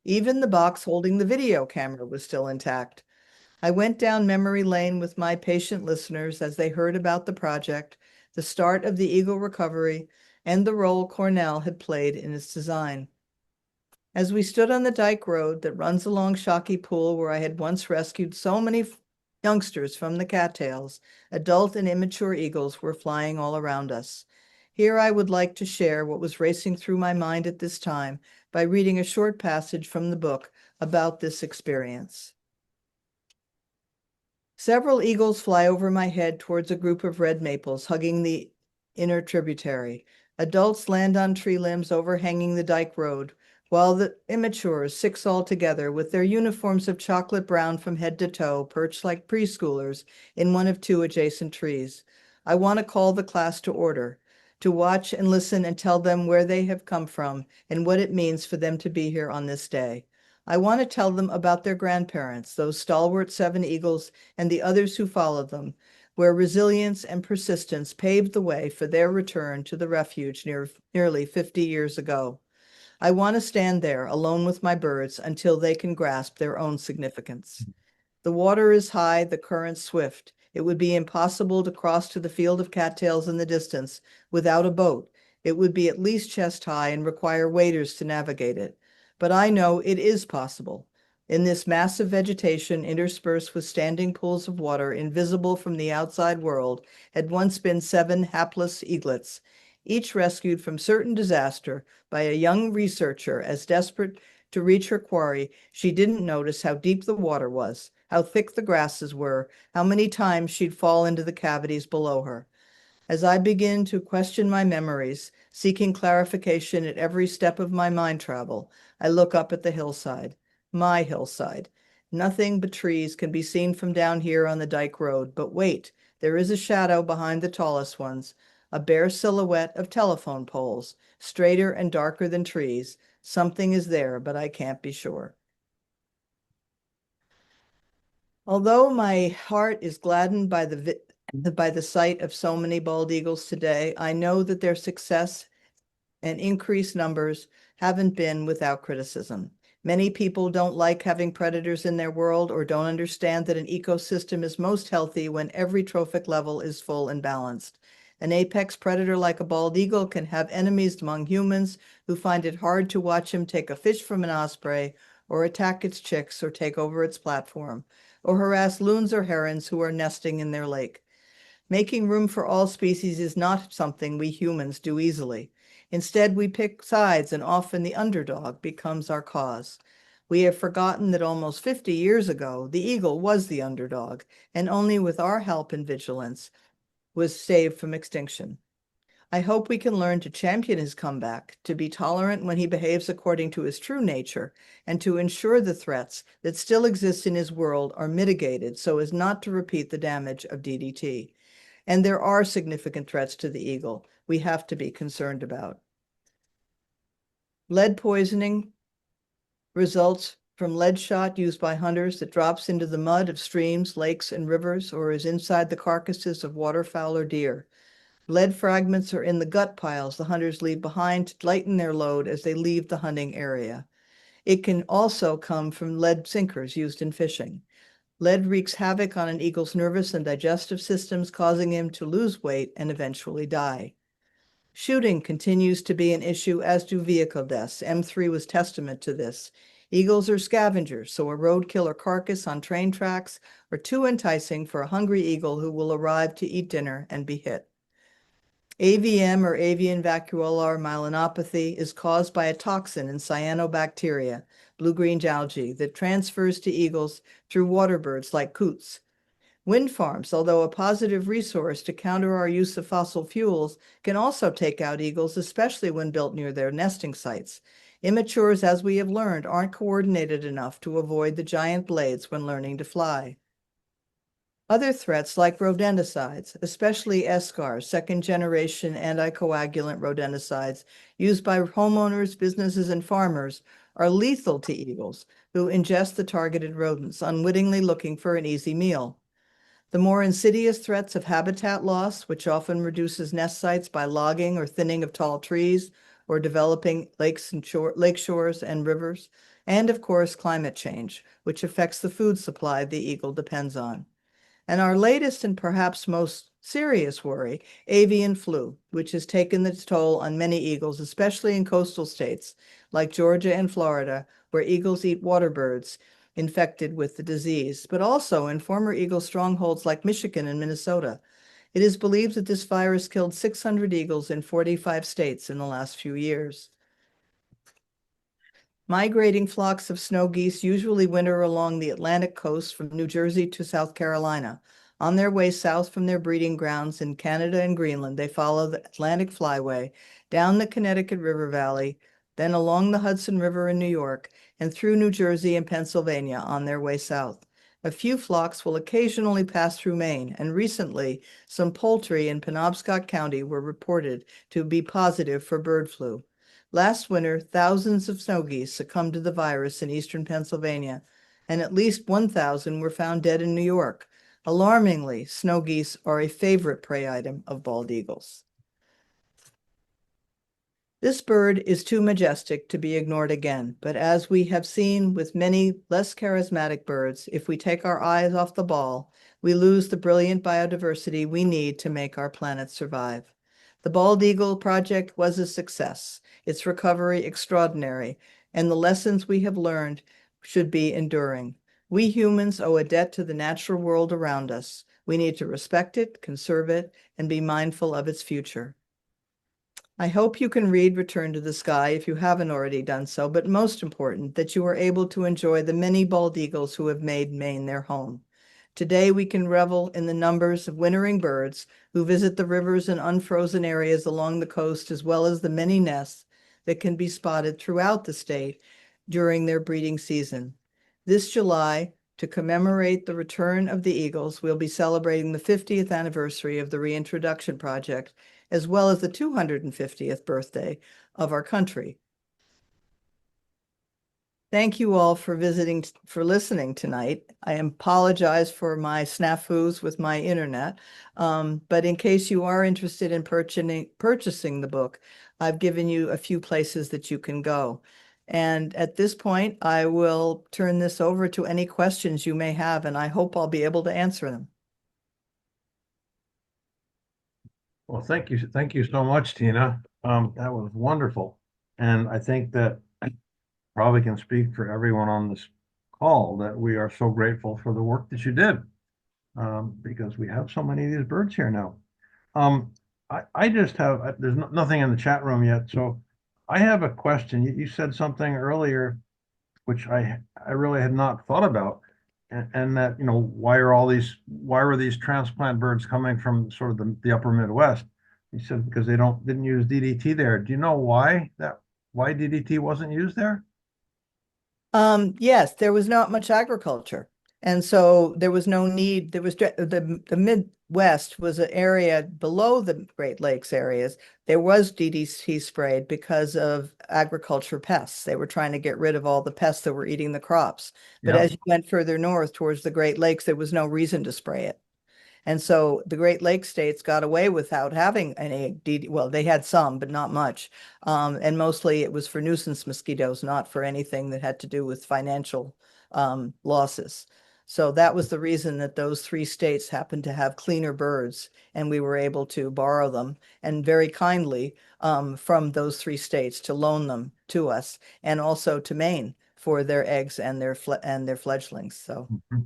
Even the box holding the video camera was still intact. I went down memory lane with my patient listeners as they heard about the project, the start of the eagle recovery, and the role Cornell had played in its design. As we stood on the dike road that runs along Shockey Pool, where I had once rescued so many youngsters from the cattails, adult and immature eagles were flying all around us. Here I would like to share what was racing through my mind at this time by reading a short passage from the book about this experience. Several eagles fly over my head towards a group of red maples hugging the inner tributary. Adults land on tree limbs overhanging the dike road, while the immatures, 6 altogether, with their uniforms of chocolate brown from head to toe, perch like preschoolers in one of 2 adjacent trees. I want to call the class to order, to watch and listen and tell them where they have come from and what it means for them to be here on this day. I want to tell them about their grandparents, those stalwart 7 eagles and the others who followed them, where resilience and persistence paved the way for their return to the refuge nearly 50 years ago. I want to stand there alone with my birds until they can grasp their own significance. The water is high, the current swift. It would be impossible to cross to the field of cattails in the distance without a boat. It would be at least chest high and require waders to navigate it. But I know it is possible. In this massive vegetation interspersed with standing pools of water invisible from the outside world had once been 7 hapless eaglets, each rescued from certain disaster by a young researcher as desperate to reach her quarry, she didn't notice how deep the water was, how thick the grasses were, how many times she'd fall into the cavities below her. As I begin to question my memories, seeking clarification at every step of my mind travel, I look up at the hillside, my hillside. Nothing but trees can be seen from down here on the dike road, but wait, there is a shadow behind the tallest ones, a bare silhouette of telephone poles, straighter and darker than trees. Something is there, but I can't be sure. Although my heart is gladdened by the sight of so many bald eagles today, I know that their success and increased numbers haven't been without criticism. Many people don't like having predators in their world or don't understand that an ecosystem is most healthy when every trophic level is full and balanced. An apex predator like a bald eagle can have enemies among humans who find it hard to watch him take a fish from an osprey or attack its chicks or take over its platform, or harass loons or herons who are nesting in their lake. Making room for all species is not something we humans do easily. Instead, we pick sides, and often the underdog becomes our cause. We have forgotten that almost 50 years ago, the eagle was the underdog, and only with our help and vigilance was saved from extinction. I hope we can learn to champion his comeback, to be tolerant when he behaves according to his true nature, and to ensure the threats that still exist in his world are mitigated so as not to repeat the damage of DDT. And there are significant threats to the eagle we have to be concerned about. Lead poisoning results from lead shot used by hunters that drops into the mud of streams, lakes, and rivers, or is inside the carcasses of waterfowl or deer. Lead fragments are in the gut piles the hunters leave behind to lighten their load as they leave the hunting area. It can also come from lead sinkers used in fishing. Lead wreaks havoc on an eagle's nervous and digestive systems, causing him to lose weight and eventually die. Shooting continues to be an issue, as do vehicle deaths. M3 was testament to this. Eagles are scavengers, so a roadkill or carcass on train tracks are too enticing for a hungry eagle who will arrive to eat dinner and be hit. AVM, or avian vacuolar myelinopathy, is caused by a toxin in cyanobacteria, blue-green algae, that transfers to eagles through water birds like coots. Wind farms, although a positive resource to counter our use of fossil fuels, can also take out eagles, especially when built near their nesting sites. Immatures, as we have learned, aren't coordinated enough to avoid the giant blades when learning to fly. Other threats like rodenticides, especially eschars, second-generation anticoagulant rodenticides used by homeowners, businesses, and farmers, are lethal to eagles who ingest the targeted rodents, unwittingly looking for an easy meal. The more insidious threats of habitat loss, which often reduces nest sites by logging or thinning of tall trees, or developing lakes and lake shores and rivers, and of course climate change, which affects the food supply the eagle depends on. And our latest and perhaps most serious worry, avian flu, which has taken its toll on many eagles, especially in coastal states like Georgia and Florida, where eagles eat water birds infected with the disease, but also in former eagle strongholds like Michigan and Minnesota. It is believed that this virus killed 600 eagles in 45 states in the last few years. Migrating flocks of snow geese usually winter along the Atlantic coast from New Jersey to South Carolina. On their way south from their breeding grounds in Canada and Greenland, they follow the Atlantic Flyway down the Connecticut River Valley, then along the Hudson River in New York, and through New Jersey and Pennsylvania on their way south. A few flocks will occasionally pass through Maine, and recently some poultry in Penobscot County were reported to be positive for bird flu. Last winter, thousands of snow geese succumbed to the virus in eastern Pennsylvania, and at least 1,000 were found dead in New York. Alarmingly, snow geese are a favorite prey item of bald eagles. This bird is too majestic to be ignored again, but as we have seen with many less charismatic birds, if we take our eyes off the ball, we lose the brilliant biodiversity we need to make our planet survive. The Bald Eagle Project was a success, its recovery extraordinary, and the lessons we have learned should be enduring. We humans owe a debt to the natural world around us. We need to respect it, conserve it, and be mindful of its future. I hope you can read Return to the Sky if you haven't already done so, but most important, that you are able to enjoy the many bald eagles who have made Maine their home. Today, we can revel in the numbers of wintering birds who visit the rivers and unfrozen areas along the coast, as well as the many nests that can be spotted throughout the state during their breeding season. This July, to commemorate the return of the eagles, we'll be celebrating the 50th anniversary of the Reintroduction Project, as well as the 250th birthday of our country. Thank you all for listening tonight. I apologize for my snafus with my internet, but in case you are interested in purchasing the book, I've given you a few places that you can go. And at this point, I will turn this over to any questions you may have, and I hope I'll be able to answer them. Well, thank you so much, Tina. That was wonderful. And I think that I probably can speak for everyone on this call that we are so grateful for the work that you did, because we have so many of these birds here now. I just have, there's nothing in the chat room yet, so I have a question. You said something earlier, which I really had not thought about, and that, why were these transplant birds coming from sort of the upper Midwest? He said because they didn't use DDT there. Do you know why DDT wasn't used there? Yes, there was not much agriculture. And so there was no need. There was the Midwest was an area below the Great Lakes areas. There was DDT sprayed because of agriculture pests. They were trying to get rid of all the pests that were eating the crops. But Yeah. as you went further north towards the Great Lakes, there was no reason to spray it. And so the Great Lakes states got away without having any DD. Well, they had some, but not much. And mostly it was for nuisance mosquitoes, not for anything that had to do with financial losses. So that was the reason that those three states happened to have cleaner birds, and we were able to borrow them and very kindly from those three states to loan them to us, and also to Maine for their eggs and their fledglings. So Mhm.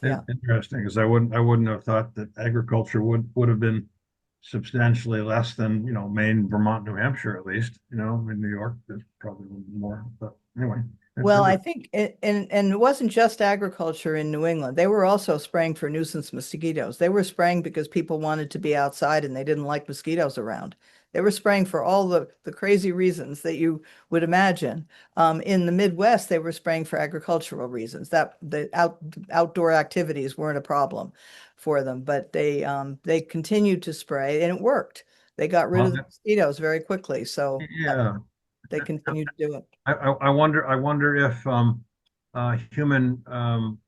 yeah. Interesting, because I wouldn't have thought that agriculture would have been substantially less than, Maine, Vermont, New Hampshire, at least. In New York, there's probably a little more. But anyway, it's Well, I interesting. think and it wasn't just agriculture in New England. They were also spraying for nuisance mosquitoes. They were spraying because people wanted to be outside and they didn't like mosquitoes around. They were spraying for all the crazy reasons that you would imagine. In the Midwest, they were spraying for agricultural reasons. That the outdoor activities weren't a problem for them, but they continued to spray and it worked. They got rid of the Well, mosquitoes very quickly, so yeah. they continued to do it. I wonder if human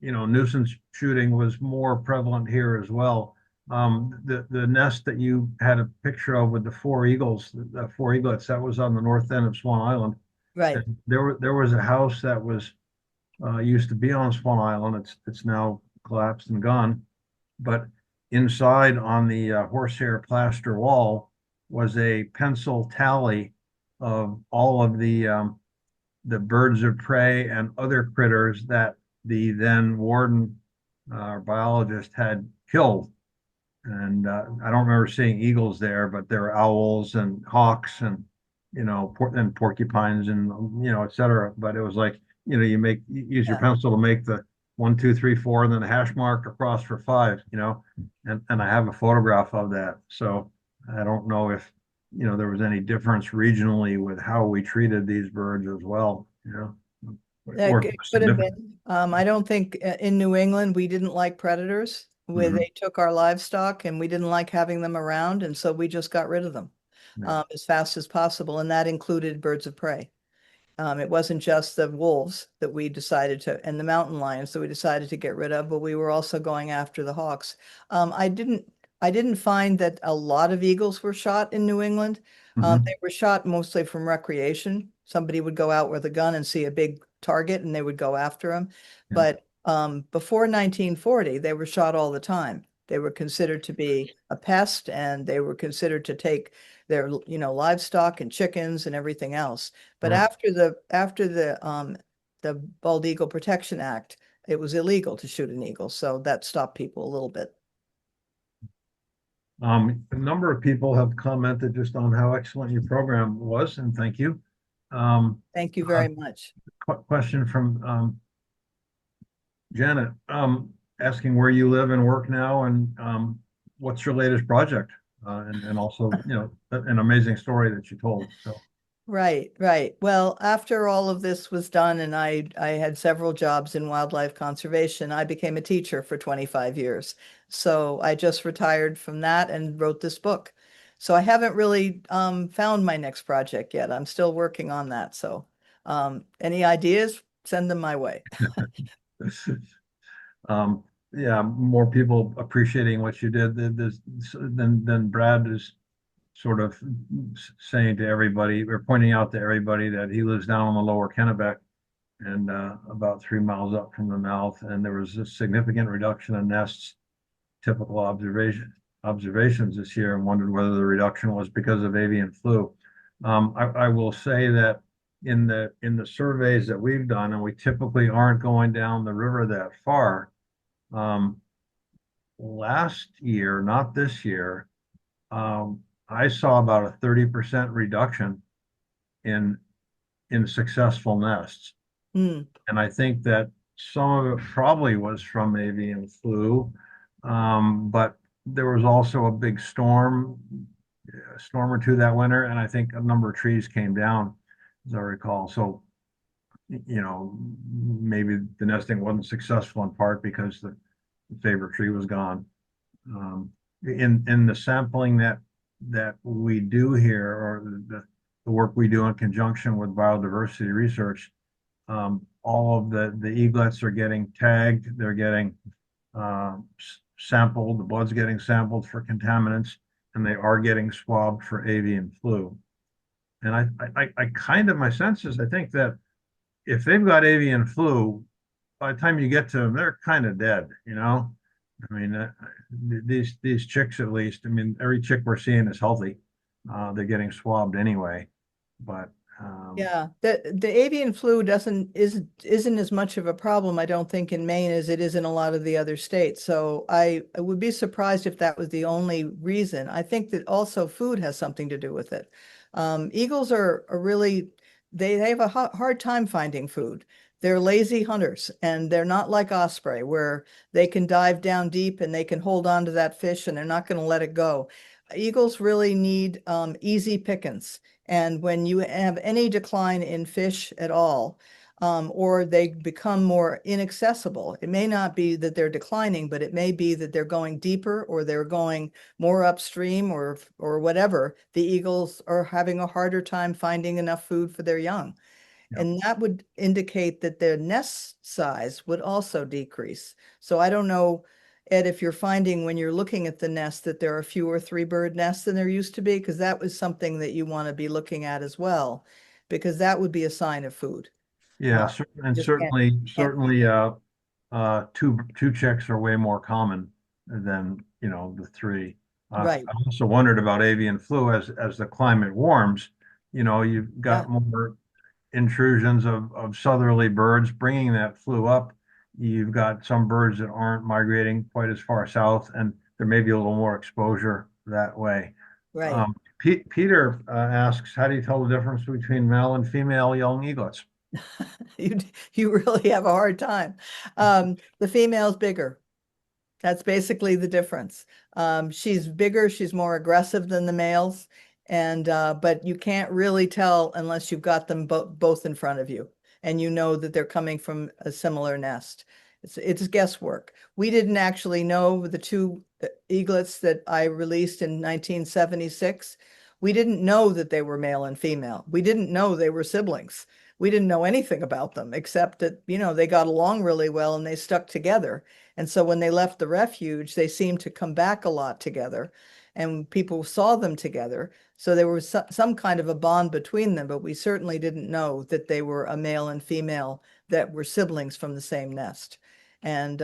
nuisance shooting was more prevalent here as well. The nest that you had a picture of with the four eagles, the four eaglets, that was on the north end of Swan Island. Right. And there was a house that was used to be on Swan Island. It's now collapsed and gone. But inside on the horsehair plaster wall was a pencil tally of all of the birds of prey and other critters that the then warden or biologist had killed. And I don't remember seeing eagles there, but there were owls and hawks and and porcupines and et cetera. But it was like you use your Yeah. pencil to make the 1, 2, 3, 4, and then the hash mark across for five. And I have a photograph of that. So I don't know if there was any difference regionally with how we treated these birds as well. Or if it It was could have significant. been. I don't think in New England we didn't like predators. Where Mhm. they took our livestock and we didn't like having them around, and so we just got rid of them Yeah. as fast as possible, and that included birds of prey. It wasn't just the wolves that we decided to, and the mountain lions that we decided to get rid of, but we were also going after the hawks. I didn't find that a lot of eagles were shot in New England. They Mhm. were shot mostly from recreation. Somebody would go out with a gun and see a big target, and they would go after them. Yeah. But before 1940, they were shot all the time. They were considered to be a pest, and they were considered to take their, livestock and chickens and everything else. But Right. after the Bald Eagle Protection Act, it was illegal to shoot an eagle, so that stopped people a little bit. A number of people have commented just on how excellent your program was, and thank you. Thank you Uh, very much. Question from Janet, asking where you live and work now, and what's your latest project? And also, an amazing story that you told. So, Right, right. Well, after all of this was done and I had several jobs in wildlife conservation, I became a teacher for 25 years. So I just retired from that and wrote this book. So I haven't really found my next project yet. I'm still working on that. So any ideas, send them my way. um, yeah, more people appreciating what you did than Brad is sort of saying to everybody or pointing out to everybody that he lives down on the lower Kennebec and about 3 miles up from the mouth, and there was a significant reduction in nests, typical observations this year, and wondered whether the reduction was because of avian flu. I will say that in the surveys that we've done, and we typically aren't going down the river that far. Um, Last year, not this year, I saw about a 30% reduction in successful nests. Hmm. And I think that some of it probably was from avian flu. But there was also a big a storm or two that winter, and I think a number of trees came down, as I recall. So, maybe the nesting wasn't successful in part because the favorite tree was gone. In the sampling that we do here, or the work we do in conjunction with biodiversity research, all of the eaglets are getting tagged. They're getting sampled. The blood's getting sampled for contaminants, and they are getting swabbed for avian flu. And I kind of, my sense is, I think that if they've got avian flu, by the time you get to them, they're kind of dead, you know? I mean, these chicks, at least, I mean, every chick we're seeing is healthy. They're getting swabbed anyway, but Yeah, the avian flu isn't as much of a problem, I don't think, in Maine as it is in a lot of the other states. So I would be surprised if that was the only reason. I think that also food has something to do with it. Eagles are really they have a hard time finding food. They're lazy hunters, and they're not like osprey, where they can dive down deep and they can hold on to that fish and they're not going to let it go. Eagles really need easy pickings. And when you have any decline in fish at all, or they become more inaccessible, it may not be that they're declining, but it may be that they're going deeper or they're going more upstream or whatever. The eagles are having a harder time finding enough food for their young. yeah, And that would indicate that their nest size would also decrease. So I don't know, Ed, if you're finding when you're looking at the nest that there are fewer three-bird nests than there used to be, because that was something that you want to be looking at as well, because that would be a sign of food. yeah, and Just can't feed certainly, them. two chicks are way more common than the three. Right. I also wondered about avian flu as the climate warms. You've Yeah. got more intrusions of southerly birds bringing that flu up. You've got some birds that aren't migrating quite as far south, and there may be a little more exposure that way. Right. Peter asks, how do you tell the difference between male and female young eaglets? You you really have a hard time. The female's bigger. That's basically the difference. She's bigger, she's more aggressive than the males, and but you can't really tell unless you've got them both in front of you and you know that they're coming from a similar nest. It's guesswork. We didn't actually know the two eaglets that I released in 1976. We didn't know that they were male and female. We didn't know they were siblings. We didn't know anything about them except that, they got along really well and they stuck together. And so when they left the refuge, they seemed to come back a lot together and people saw them together. So there was some kind of a bond between them, but we certainly didn't know that they were a male and female that were siblings from the same nest. And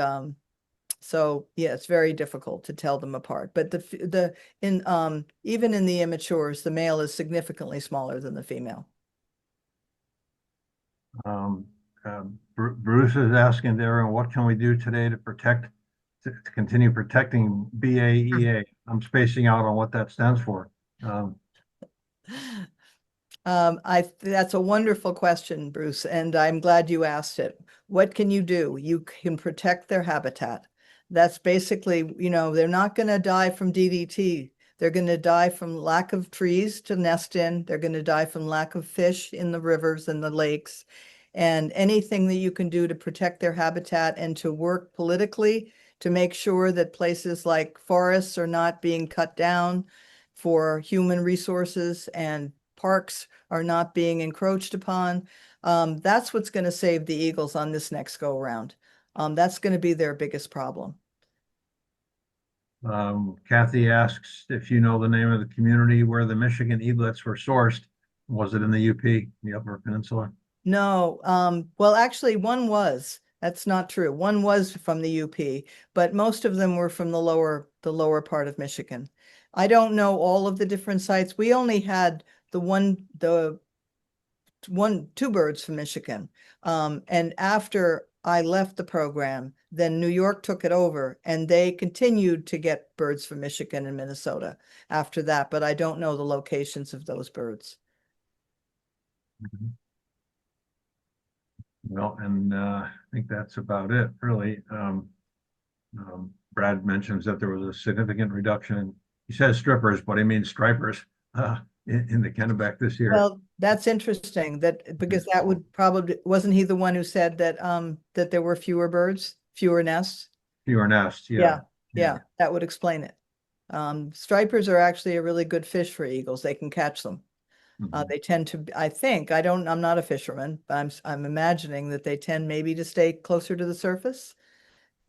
so yeah, it's very difficult to tell them apart. But the in even in the immatures, the male is significantly smaller than the female. Um, Bruce is asking there, and what can we do today to protect to continue protecting BAEA? I'm spacing out on what that stands for. Um, That's a wonderful question, Bruce, and I'm glad you asked it. What can you do? You can protect their habitat. That's basically, they're not going to die from DDT. They're going to die from lack of trees to nest in. They're going to die from lack of fish in the rivers and the lakes. And anything that you can do to protect their habitat and to work politically to make sure that places like forests are not being cut down for human resources and parks are not being encroached upon. That's what's going to save the eagles on this next go around. That's going to be their biggest problem. Kathy asks if you know the name of the community where the Michigan eaglets were sourced. Was it in the UP, the Upper Peninsula? No, well, actually, one was. That's not true. One was from the UP, but most of them were from the lower part of Michigan. I don't know all of the different sites. We only had two birds from Michigan. And after I left the program, then New York took it over and they continued to get birds from Michigan and Minnesota after that, but I don't know the locations of those birds. Mhm. Well, and I think that's about it, really. Brad mentions that there was a significant reduction. He says strippers, but he means stripers in the Kennebec this year. Well, that's interesting that because that would probably, wasn't he the one who said that that there were fewer birds, fewer nests? Fewer nests, yeah. Yeah, yeah, that would explain it. Stripers are actually a really good fish for eagles. They can catch them. Mhm. They tend to, I think, I'm not a fisherman, but I'm imagining that they tend maybe to stay closer to the surface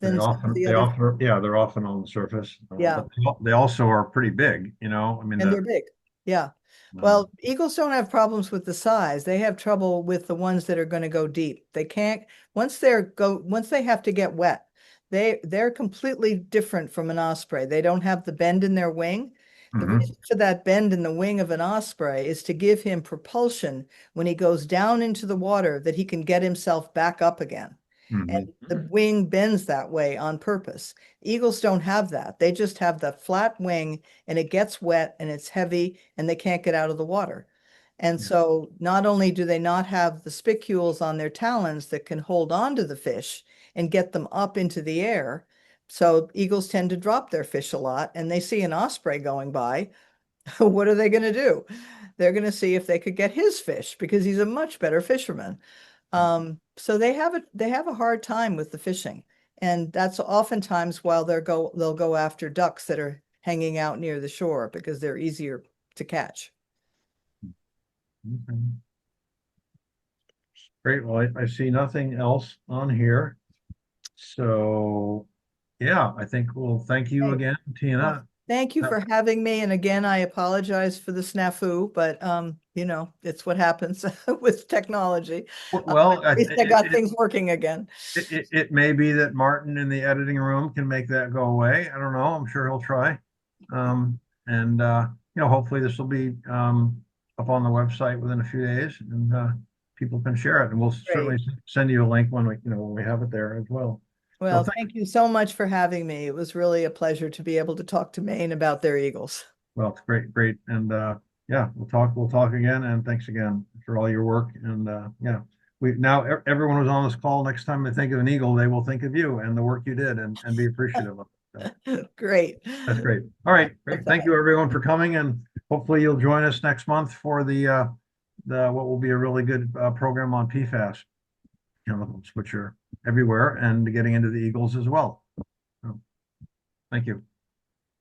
than some of the other. Yeah, they're often on the surface, Yeah, but they also are pretty big, I mean, and they're big. Yeah. um, Well, eagles don't have problems with the size. They have trouble with the ones that are going to go deep. They can't, once they have to get wet, they're completely different from an osprey. They don't have the bend in their wing. The mhm, reason for that bend in the wing of an osprey is to give him propulsion when he goes down into the water that he can get himself back up again. And mhm, the wing bends that way on purpose. Eagles don't have that. They just have the flat wing and it gets wet and it's heavy and they can't get out of the water. And yeah, so not only do they not have the spicules on their talons that can hold on to the fish and get them up into the air, so eagles tend to drop their fish a lot and they see an osprey going by. What are they going to do? They're going to see if they could get his fish because he's a much better fisherman. So they have a hard time with the fishing. And that's oftentimes while they'll go after ducks that are hanging out near the shore because they're easier to catch. okay. Great, well, I see nothing else on here, so, yeah, I think we'll thank you Hey, again, well, Tina. thank you Uh, for having me. And again, I apologize for the snafu, but it's what happens with technology. Well, At least I got things working again. it may be that Martin in the editing room can make that go away. I don't know. I'm sure he'll try. Um, and hopefully this will be up on the website within a few days, and people can share it. And we'll certainly Great. send you a link when we have it there as well. So Well, thank you so much for having me. It was really a pleasure to be able to talk to Maine about their eagles. well, it's great. And yeah, we'll talk again. And thanks again for all your work. And yeah, everyone who's on this call, next time they think of an eagle, they will think of you and the work you did and be appreciative of it. So Great. that's great. All right, great. Thank Bye. you everyone for coming, and hopefully you'll join us next month for the what will be a really good program on PFAS chemicals, which are everywhere and getting into the eagles as well. So, thank you.